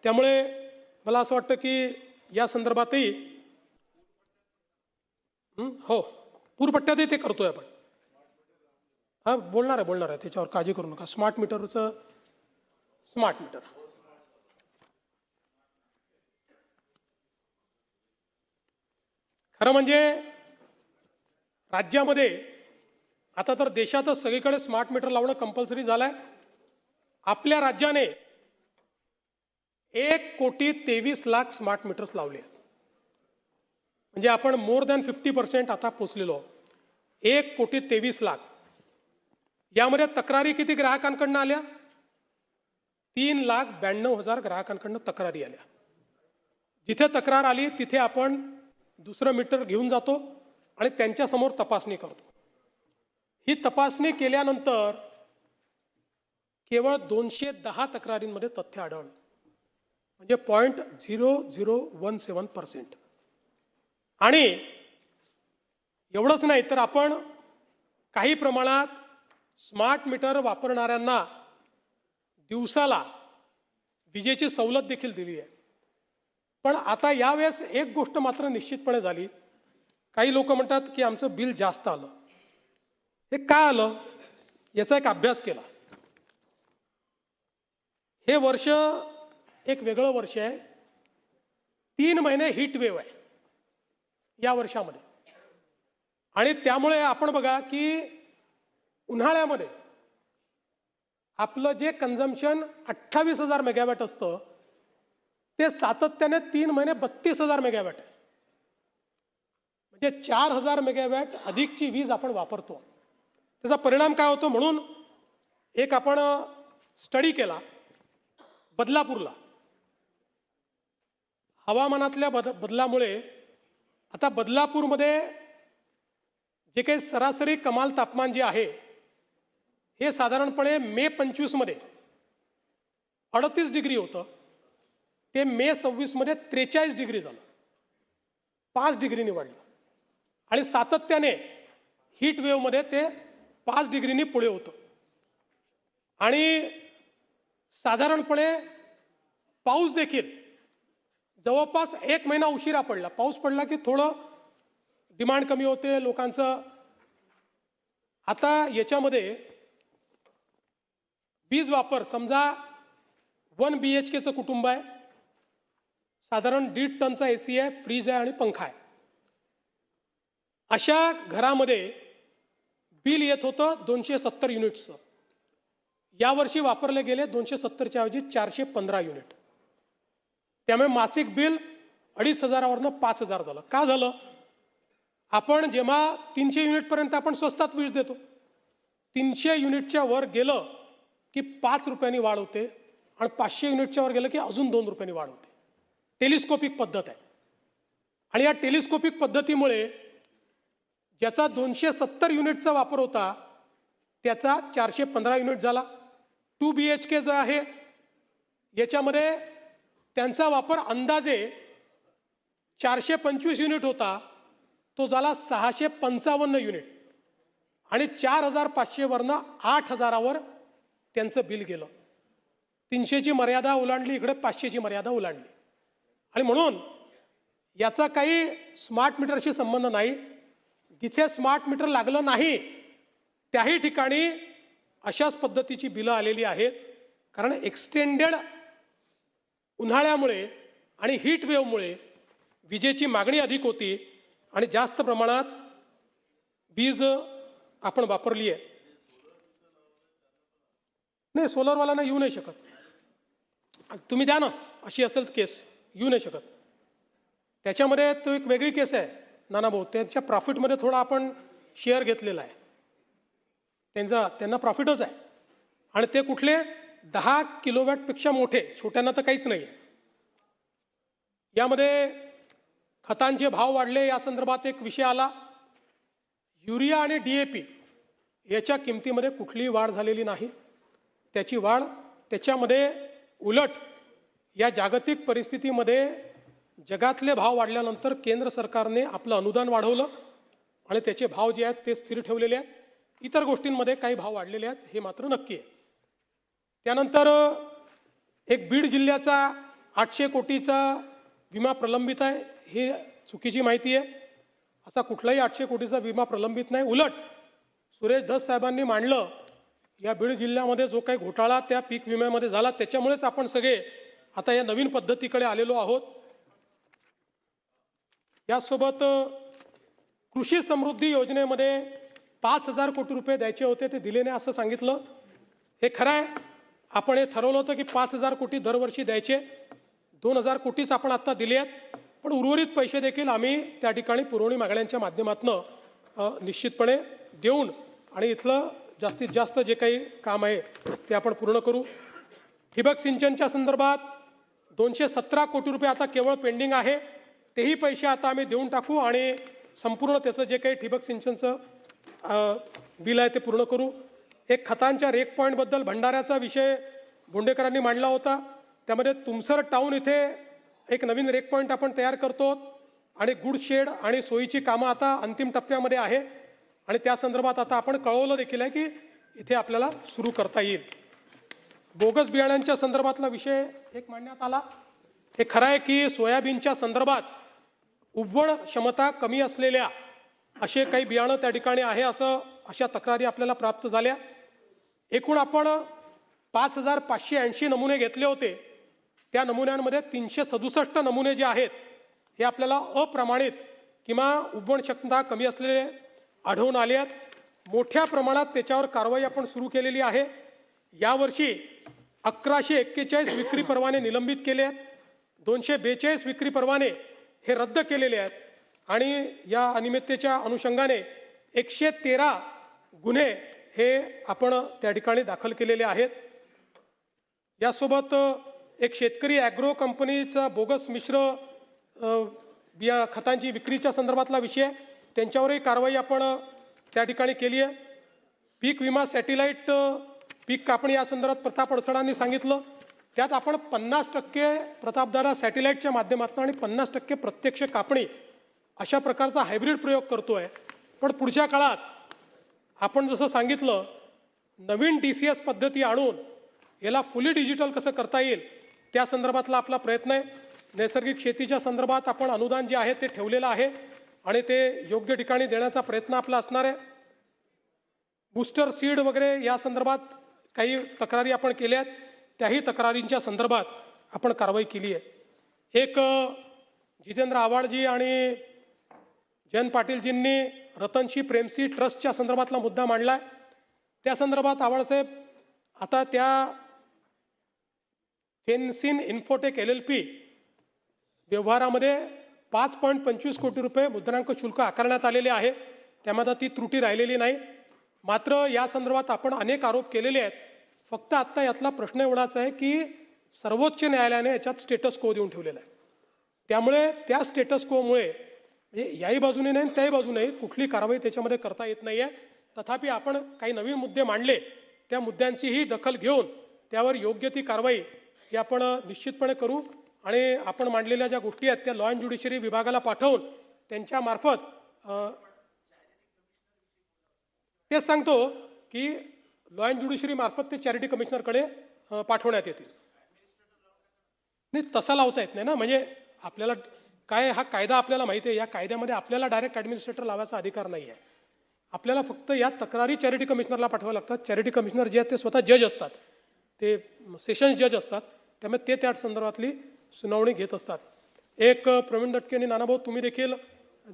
त्यामुळे मला असं वाटतं की या संदर्भातही हो, पूरपट्ट्यातही ते करतोय आपण. बोलणार आहे त्याच्यावर काळजी करू नका. स्मार्ट मीटरचं स्मार्ट मीटर खरं म्हणजे राज्यामध्ये आता तर देशातच सगळीकडे स्मार्ट मीटर लावणं कंपल्सरी झालंय. आपल्या राज्याने 1,23,00,000 स्मार्ट मीटर्स लावले आहेत. म्हणजे आपण मोर दॅन 50% आता पोचलेलो. 1,23,00,000. यामध्ये तक्रारी किती ग्राहकांकडनं आल्या? 3,92,000 ग्राहकांकडनं तक्रारी आल्या. जिथे तक्रार आली तिथे आपण दुसरं मीटर घेऊन जातो आणि त्यांच्यासमोर तपासणी करतो. ही तपासणी केल्यानंतर केवळ 210 तक्रारींमध्ये तथ्य आढळलं. म्हणजे 0.0017%. आणि एवढंच नाही तर आपण काही प्रमाणात स्मार्ट मीटर वापरणाऱ्यांना दिवसाला विजेची सवलत देखील दिली आहे. पण आता यावेळेस एक गोष्ट मात्र निश्चितपणे झाली. काही लोक म्हणतात की आमचं बिल जास्त आलं. हे का आलं याचा एक अभ्यास केला. हे वर्ष एक वेगळं वर्ष आहे. 3 महिने हीट वेव्ह आहे या वर्षामध्ये. आणि त्यामुळे आपण बघा की उन्हाळ्यामध्ये आपलं जे कन्झम्पशन 28,000 मेगावॅट असतं ते सातत्याने 3 महिने 32,000 मेगावॅट आहे. म्हणजे 4,000 मेगावॅट अधिकची वीज आपण वापरतो. त्याचा परिणाम काय होतो म्हणून एक आपण स्टडी केला बदलापूरला. हवामानातल्या बदलामुळे आता बदलापूरमध्ये जे काही सरासरी कमाल तापमान जे आहे हे साधारणपणे मे 25 मध्ये 38 डिग्री होतं. ते मे 26 मध्ये 43 डिग्री झालं. 5 डिग्रीनी वाढलं. आणि सातत्याने हीट वेव्हमध्ये ते 5 डिग्रीनी पुढे होतं. आणि साधारणपणे पाऊस देखील जवळपास 1 महिना उशिरा पडला. पाऊस पडला की थोडं डिमांड कमी होते लोकांचं. आता याच्यामध्ये वीज वापर समजा 1 BHKचं कुटुंब आहे. साधारण 1.5 टनचा AC आहे, फ्रीज आहे आणि पंखा आहे. अशा घरामध्ये बिल येत होतं 270 युनिट्सचं. यावर्षी वापरले गेले 270च्या ऐवजी 415 युनिट. त्यामुळे मासिक बिल 2,500वरनं 5,000 झालं. का झालं? आपण जेव्हा 300 युनिटपर्यंत आपण स्वस्तात वीज देतो. 300 युनिटच्या वर गेलं की 5 रुपयांनी वाढ होते आणि 500 युनिटच्या वर गेलं की अजून 2 रुपयांनी वाढ होते. टेलिस्कोपिक पद्धत आहे. आणि या टेलिस्कोपिक पद्धतीमुळे ज्याचा 270 युनिटचा वापर होता त्याचा 415 युनिट झाला. 2 BHK जो आहे याच्यामध्ये त्यांचा वापर अंदाजे 425 युनिट होता, तो झाला 655 युनिट. आणि 4,500वरनं 8,000वर त्यांचं बिल गेलं. 300ची मर्यादा ओलांडली, इकडे 500ची मर्यादा ओलांडली. आणि म्हणून याचा काही स्मार्ट मीटरशी संबंध नाही. जिथे स्मार्ट मीटर लागलं नाही त्याही ठिकाणी अशाच पद्धतीची बिलं आलेली आहेत. कारण एक्सटेंडेड उन्हाळ्यामुळे आणि हीट वेव्हमुळे विजेची मागणी अधिक होती आणि जास्त प्रमाणात वीज आपण वापरली आहे. नाही, सोलरवाल्यांना येऊ नाही शकत. तुम्ही द्या ना, अशी असेल केस येऊ नाही शकत. त्याच्यामध्ये तो एक वेगळी केस आहे नाना भाऊ. त्यांच्या प्रॉफिटमध्ये थोडा आपण शेअर घेतलेला आहे. त्यांना प्रॉफिटच आहे. आणि ते कुठले 10 किलोवॅटपेक्षा मोठे, छोट्यांना तर काहीच नाही आहे. यामध्ये खतांचे भाव वाढले या संदर्भात एक विषय आला. युरिया आणि DAP याच्या किमतीमध्ये कुठलीही वाढ झालेली नाही. त्याची वाढ त्याच्यामध्ये उलट या जागतिक परिस्थितीमध्ये जगातले भाव वाढल्यानंतर केंद्र सरकारने आपलं अनुदान वाढवलं आणि त्याचे भाव जे आहेत ते स्थिर ठेवलेले आहेत. इतर गोष्टींमध्ये काही भाव वाढलेले आहेत, हे मात्र नक्की आहे. त्यानंतर एक बीड जिल्ह्याचा 800 कोटीचा विमा प्रलंबित आहे, ही चुकीची माहिती आहे. असा कुठलाही 800 कोटीचा विमा प्रलंबित नाही. उलट सुरेश धस साहेबांनी मांडलं या बीड जिल्ह्यामध्ये जो काही घोटाळा त्या पीक विम्यामध्ये झाला त्याच्यामुळेच आपण सगळे आता या नवीन पद्धतीकडे आलेलो आहोत. यासोबत कृषी समृद्धी योजनेमध्ये 5,000 कोटी रुपये द्यायचे होते, ते दिले नाही असं सांगितलं. हे खरं आहे. आपण हे ठरवलं होतं की 5,000 कोटी दरवर्षी द्यायचे. 2,000 कोटीच आपण आत्ता दिले आहेत. पण उर्वरित पैसे देखील आम्ही त्या ठिकाणी पुरवणी मागण्यांच्या माध्यमातून निश्चितपणे देऊन आणि इथलं जास्तीत जास्त जे काही काम आहे ते आपण पूर्ण करू. ठिबक सिंचनच्या संदर्भात 217 कोटी रुपये आता केवळ पेंडिंग आहे. तेही पैसे आता आम्ही देऊन टाकू आणि संपूर्ण त्याचं जे काही ठिबक सिंचनचं बिल आहे ते पूर्ण करू. एक खतांच्या रेक पॉईंटबद्दल भंडाऱ्याचा विषय बोंडेकरांनी मांडला होता. त्यामध्ये तुमसर टाऊन इथे एक नवीन रेक पॉईंट आपण तयार करतो आणि गुड शेड आणि सोयीची कामं आता अंतिम टप्प्यामध्ये आहे आणि त्या संदर्भात आता आपण कळवलं देखील आहे की इथे आपल्याला सुरू करता येईल. बोगस बियाण्यांच्या संदर्भातला विषय एक मांडण्यात आला. हे खरं आहे की सोयाबीनच्या संदर्भात उगवण क्षमता कमी असलेल्या असे काही बियाणं त्या ठिकाणी आहे अशा तक्रारी आपल्याला प्राप्त झाल्या. एकूण आपण 5,580 नमुने घेतले होते. त्या नमुन्यांमध्ये 367 नमुने जे आहेत हे आपल्याला अप्रमाणित किंवा उगवण क्षमता कमी असलेले आढळून आले आहेत. मोठ्या प्रमाणात त्याच्यावर कारवाई आपण सुरू केलेली आहे. यावर्षी 1141 विक्री परवाने निलंबित केले आहेत. 242 विक्री परवाने हे रद्द केलेले आहेत आणि या अनियमिततेच्या अनुषंगाने 113 गुन्हे हे आपण त्या ठिकाणी दाखल केलेले आहेत. यासोबत एक शेतकरी ॲग्रो कंपनीचा बोगस मिश्र बिया खतांची विक्रीच्या संदर्भातला विषय, त्यांच्यावरही कारवाई आपण त्या ठिकाणी केली आहे. पीक विमा सॅटेलाईट पीक कापणी या संदर्भात प्रताप अडसडांनी सांगितलं. त्यात आपण 50% प्रतापदारा सॅटेलाईटच्या माध्यमातून आणि 50% प्रत्यक्ष कापणी अशा प्रकारचा हायब्रिड प्रयोग करतो आहे. पण पुढच्या काळात आपण जसं सांगितलं नवीन DCS पद्धती आणून याला फुली डिजिटल कसं करता येईल त्या संदर्भातला आपला प्रयत्न आहे. नैसर्गिक शेतीच्या संदर्भात आपण अनुदान जे आहे ते ठेवलेलं आहे आणि ते योग्य ठिकाणी देण्याचा प्रयत्न आपला असणार आहे. बूस्टर सीड वगैरे या संदर्भात काही तक्रारी आपण केल्या आहेत. त्याही तक्रारींच्या संदर्भात आपण कारवाई केली आहे. एक जितेंद्र आव्हाडजी आणि जयंत पाटीलजींनी रतनशी प्रेमसी ट्रस्टच्या संदर्भातला मुद्दा मांडला आहे. त्या संदर्भात आव्हाडसाहेब आता त्या फेन्सिन इन्फोटेक LLP व्यवहारामध्ये 5.25 कोटी रुपये मुद्रांक शुल्क आकारण्यात आलेले आहे. त्यामध्ये ती त्रुटी राहिलेली नाही. मात्र या संदर्भात आपण अनेक आरोप केलेले आहेत. फक्त आत्ता यातला प्रश्न एवढाच आहे की सर्वोच्च न्यायालयाने याच्यात स्टेटस को देऊन ठेवलेला आहे. त्यामुळे त्या स्टेटस कोमुळे म्हणजे याही बाजूने नाही त्याही बाजूने कुठली कारवाई त्याच्यामध्ये करता येत नाही आहे. तथापि आपण काही नवीन मुद्दे मांडले, त्या मुद्द्यांचीही दखल घेऊन त्यावर योग्य ती कारवाई ही आपण निश्चितपणे करू आणि आपण मांडलेल्या ज्या गोष्टी आहेत त्या लॉ अँड ज्युडिशरी विभागाला पाठवून त्यांच्यामार्फत तेच सांगतो की लॉ अँड ज्युडिशरी मार्फत ते चॅरिटी कमिशनरकडे पाठवण्यात येतील. नाही तसा लावता येत नाही ना. म्हणजे आपल्याला काय हा कायदा आपल्याला माहिती आहे. या कायद्यामध्ये आपल्याला डायरेक्ट ॲडमिनिस्ट्रेटर लावायचा अधिकार नाही आहे. आपल्याला फक्त या तक्रारी चॅरिटी कमिशनरला पाठवाव्या लागतात. चॅरिटी कमिशनर जे आहेत ते स्वतः जज असतात, ते सेशन्स जज असतात. त्यामुळे ते त्या संदर्भातली सुनावणी घेत असतात. एक प्रवीण दटके आणि नानाभाऊ तुम्ही देखील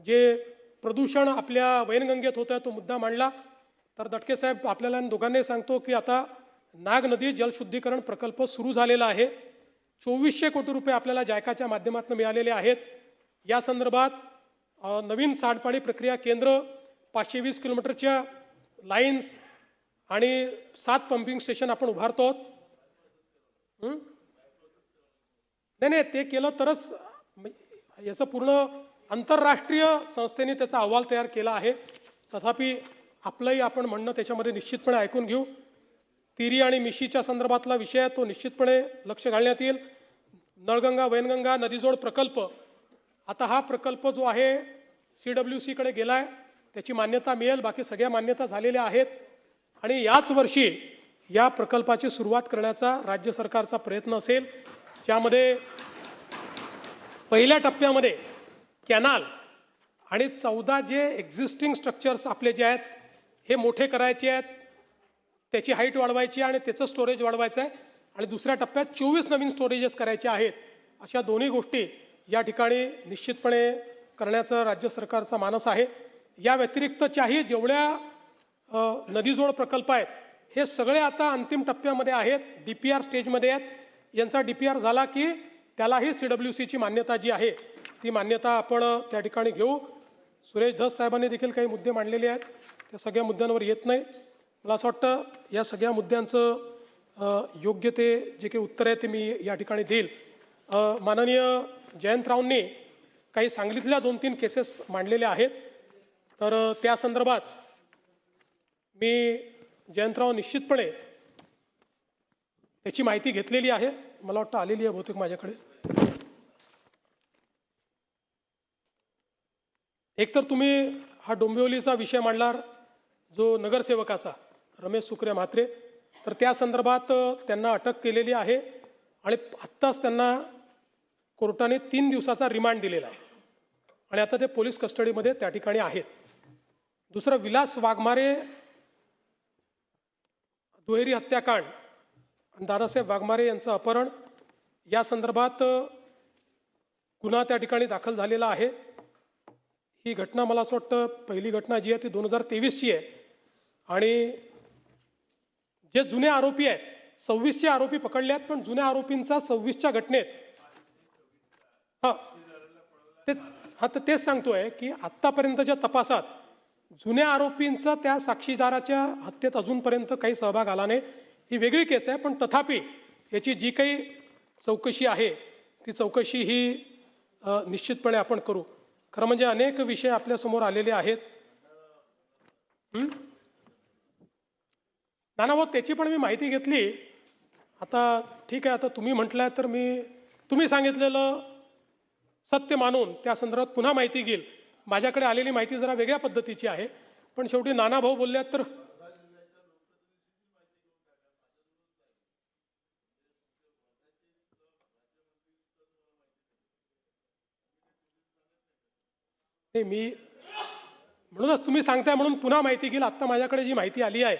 जे प्रदूषण आपल्या वैनगंगेत होतं तो मुद्दा मांडला. तर दटके साहेब आपल्याला दोघांनाही सांगतो की आता नाग नदी जलशुद्धीकरण प्रकल्प सुरू झालेला आहे. 2400 कोटी रुपये आपल्याला जायकाच्या माध्यमातून मिळालेले आहेत. या संदर्भात नवीन सांडपाणी प्रक्रिया केंद्र, 520 किलोमीटरच्या लाईन्स आणि 7 पंपिंग स्टेशन आपण उभारतो. नाही ते केलं तरच याचं पूर्ण आंतरराष्ट्रीय संस्थेने त्याचा अहवाल तयार केला आहे. तथापि आपलंही आपण म्हणणं त्याच्यामध्ये निश्चितपणे ऐकून घेऊ. तिरी आणि मिशीच्या संदर्भातला विषय आहे तो निश्चितपणे लक्ष घालण्यात येईल. नळगंगा वैनगंगा नदीजोड प्रकल्प, आता हा प्रकल्प जो आहे CWC कडे गेला आहे. त्याची मान्यता मिळेल. बाकी सगळ्या मान्यता झालेल्या आहेत आणि याच वर्षी या प्रकल्पाची सुरुवात करण्याचा राज्य सरकारचा प्रयत्न असेल, ज्यामध्ये पहिल्या टप्प्यामध्ये कॅनाल आणि 14 जे एक्झिस्टिंग स्ट्रक्चर्स आपले जे आहेत हे मोठे करायचे आहेत, त्याची हाईट वाढवायची आणि त्याचं स्टोरेज वाढवायचं आहे आणि दुसऱ्या टप्प्यात 24 नवीन स्टोरेजेस करायचे आहेत. अशा दोन्ही गोष्टी या ठिकाणी निश्चितपणे करण्याचं राज्य सरकारचा मानस आहे. या व्यतिरिक्तच्याही जेवढ्या नदीजोड प्रकल्प आहेत हे सगळे आता अंतिम टप्प्यामध्ये आहेत, DPR स्टेजमध्ये आहेत. यांचा DPR झाला की त्यालाही CWCची मान्यता जी आहे ती मान्यता आपण त्या ठिकाणी घेऊ. सुरेश धस साहेबांनी देखील काही मुद्दे मांडलेले आहेत. त्या सगळ्या मुद्द्यांवर येत नाही. मला असं वाटतं या सगळ्या मुद्द्यांचं योग्य ते जे काही उत्तर आहे ते मी या ठिकाणी देईल. माननीय जयंतरावांनी काही सांगलीतल्या 2-3 केसेस मांडलेल्या आहेत. तर त्या संदर्भात मी जयंतराव निश्चितपणे त्याची माहिती घेतलेली आहे. मला वाटतं आलेली आहे बहुतेक माझ्याकडे. एकतर तुम्ही हा डोंबिवलीचा विषय मांडला जो नगरसेवकाचा रमेश सुक्रे म्हात्रे, तर त्या संदर्भात त्यांना अटक केलेली आहे आणि आत्ताच त्यांना कोर्टाने 3 दिवसाचा रिमांड दिलेला आहे आणि आता ते पोलीस कस्टडीमध्ये त्या ठिकाणी आहेत. दुसरं, विलास वाघमारे दुहेरी हत्याकांड आणि दादासाहेब वाघमारे यांचं अपहरण या संदर्भात गुन्हा त्या ठिकाणी दाखल झालेला आहे. ही घटना मला असं वाटतं पहिली घटना जी आहे ती 2023ची आहे आणि जे जुने आरोपी आहेत 26चे आरोपी पकडले आहेत, पण जुन्या आरोपींचा 26च्या घटनेत तर तेच सांगतोय की आत्तापर्यंतच्या तपासात जुन्या आरोपींचा त्या साक्षीदाराच्या हत्येत अजूनपर्यंत काही सहभाग आला नाही. ही वेगळी केस आहे, पण तथापि याची जी काही चौकशी आहे ती चौकशी ही निश्चितपणे आपण करू. खरं म्हणजे अनेक विषय आपल्यासमोर आलेले आहेत. नानाभाऊ, त्याची पण मी माहिती घेतली. आता ठीक आहे, आता तुम्ही म्हटलं तर तुम्ही सांगितलेलं सत्य मानून त्या संदर्भात पुन्हा माहिती घेईल. माझ्याकडे आलेली माहिती जरा वेगळ्या पद्धतीची आहे, पण शेवटी नानाभाऊ बोलल्यात तर नाही, मी म्हणूनच तुम्ही सांगताय म्हणून पुन्हा माहिती घेईल. आत्ता माझ्याकडे जी माहिती आली आहे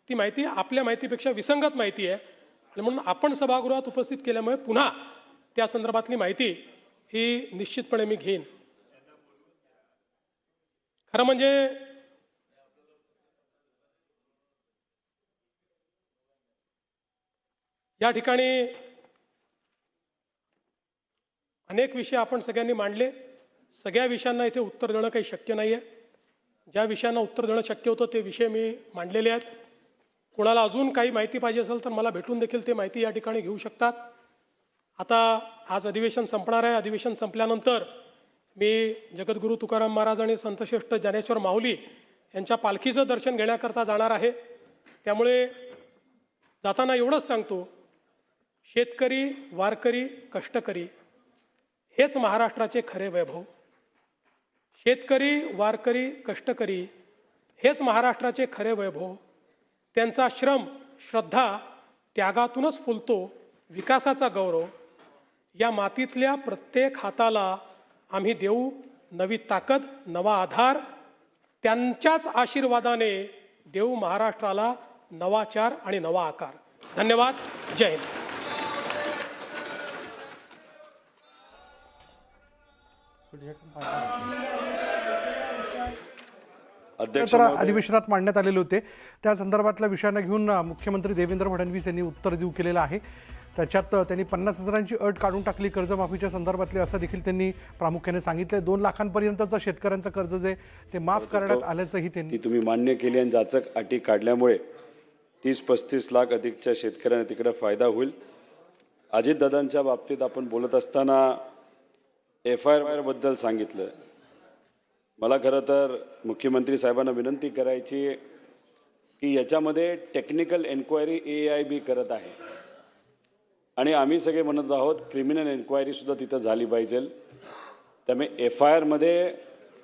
ती माहिती आपल्या माहितीपेक्षा विसंगत माहिती आहे आणि म्हणून आपण सभागृहात उपस्थित केल्यामुळे पुन्हा त्या संदर्भातली माहिती ही निश्चितपणे मी घेईन. खरं म्हणजे या ठिकाणी अनेक विषय आपण सगळ्यांनी मांडले. सगळ्या विषयांना इथे उत्तर देणं काही शक्य नाही आहे. ज्या विषयांना उत्तर देणं शक्य होतं ते विषय मी मांडलेले आहेत. कोणाला अजून काही माहिती पाहिजे असेल तर मला भेटून देखील ते माहिती या ठिकाणी घेऊ शकतात. आता आज अधिवेशन संपणार आहे. अधिवेशन संपल्यानंतर मी जगद्गुरू तुकाराम महाराज आणि संतश्रेष्ठ ज्ञानेश्वर माऊली यांच्या पालखीचं दर्शन घेण्याकरता जाणार आहे. त्यामुळे जाताना एवढंच सांगतो, शेतकरी, वारकरी, कष्टकरी हेच महाराष्ट्राचे खरे वैभव. शेतकरी, वारकरी, कष्टकरी हेच महाराष्ट्राचे खरे वैभव. त्यांचा श्रम, श्रद्धा, त्यागातूनच फुलतो विकासाचा गौरव. या मातीतल्या प्रत्येक हाताला आम्ही देऊ नवी ताकद, नवा आधार. त्यांच्याच आशीर्वादाने देऊ महाराष्ट्राला नवाचार आणि नवा आकार. धन्यवाद. जय हिंद. तर अधिवेशनात मांडण्यात आलेले होते त्या संदर्भातल्या विषयांना घेऊन मुख्यमंत्री देवेंद्र फडणवीस यांनी उत्तर देऊ केलेलं आहे. त्याच्यात त्यांनी 50,000ची अट काढून टाकली कर्जमाफीच्या संदर्भातले, असं देखील त्यांनी प्रामुख्याने सांगितलं. 2 लाखांपर्यंतचं शेतकऱ्यांचं कर्ज जे ते माफ करण्यात आल्याचंही त्यांनी तुम्ही मान्य केली आणि जाचक अटी काढल्यामुळे 30-35 लाख अधिकच्या शेतकऱ्यांना तिकडे फायदा होईल. अजितदादांच्या बाबतीत आपण बोलत असताना FIR बद्दल सांगितलं. मला खरं तर मुख्यमंत्री साहेबांना विनंती करायची की याच्यामध्ये टेक्निकल एन्क्वायरी AIB करत आहे आणि आम्ही सगळे म्हणत आहोत क्रिमिनल एन्क्वायरीसुद्धा तिथं झाली पाहिजे. त्यामुळे FIR मध्ये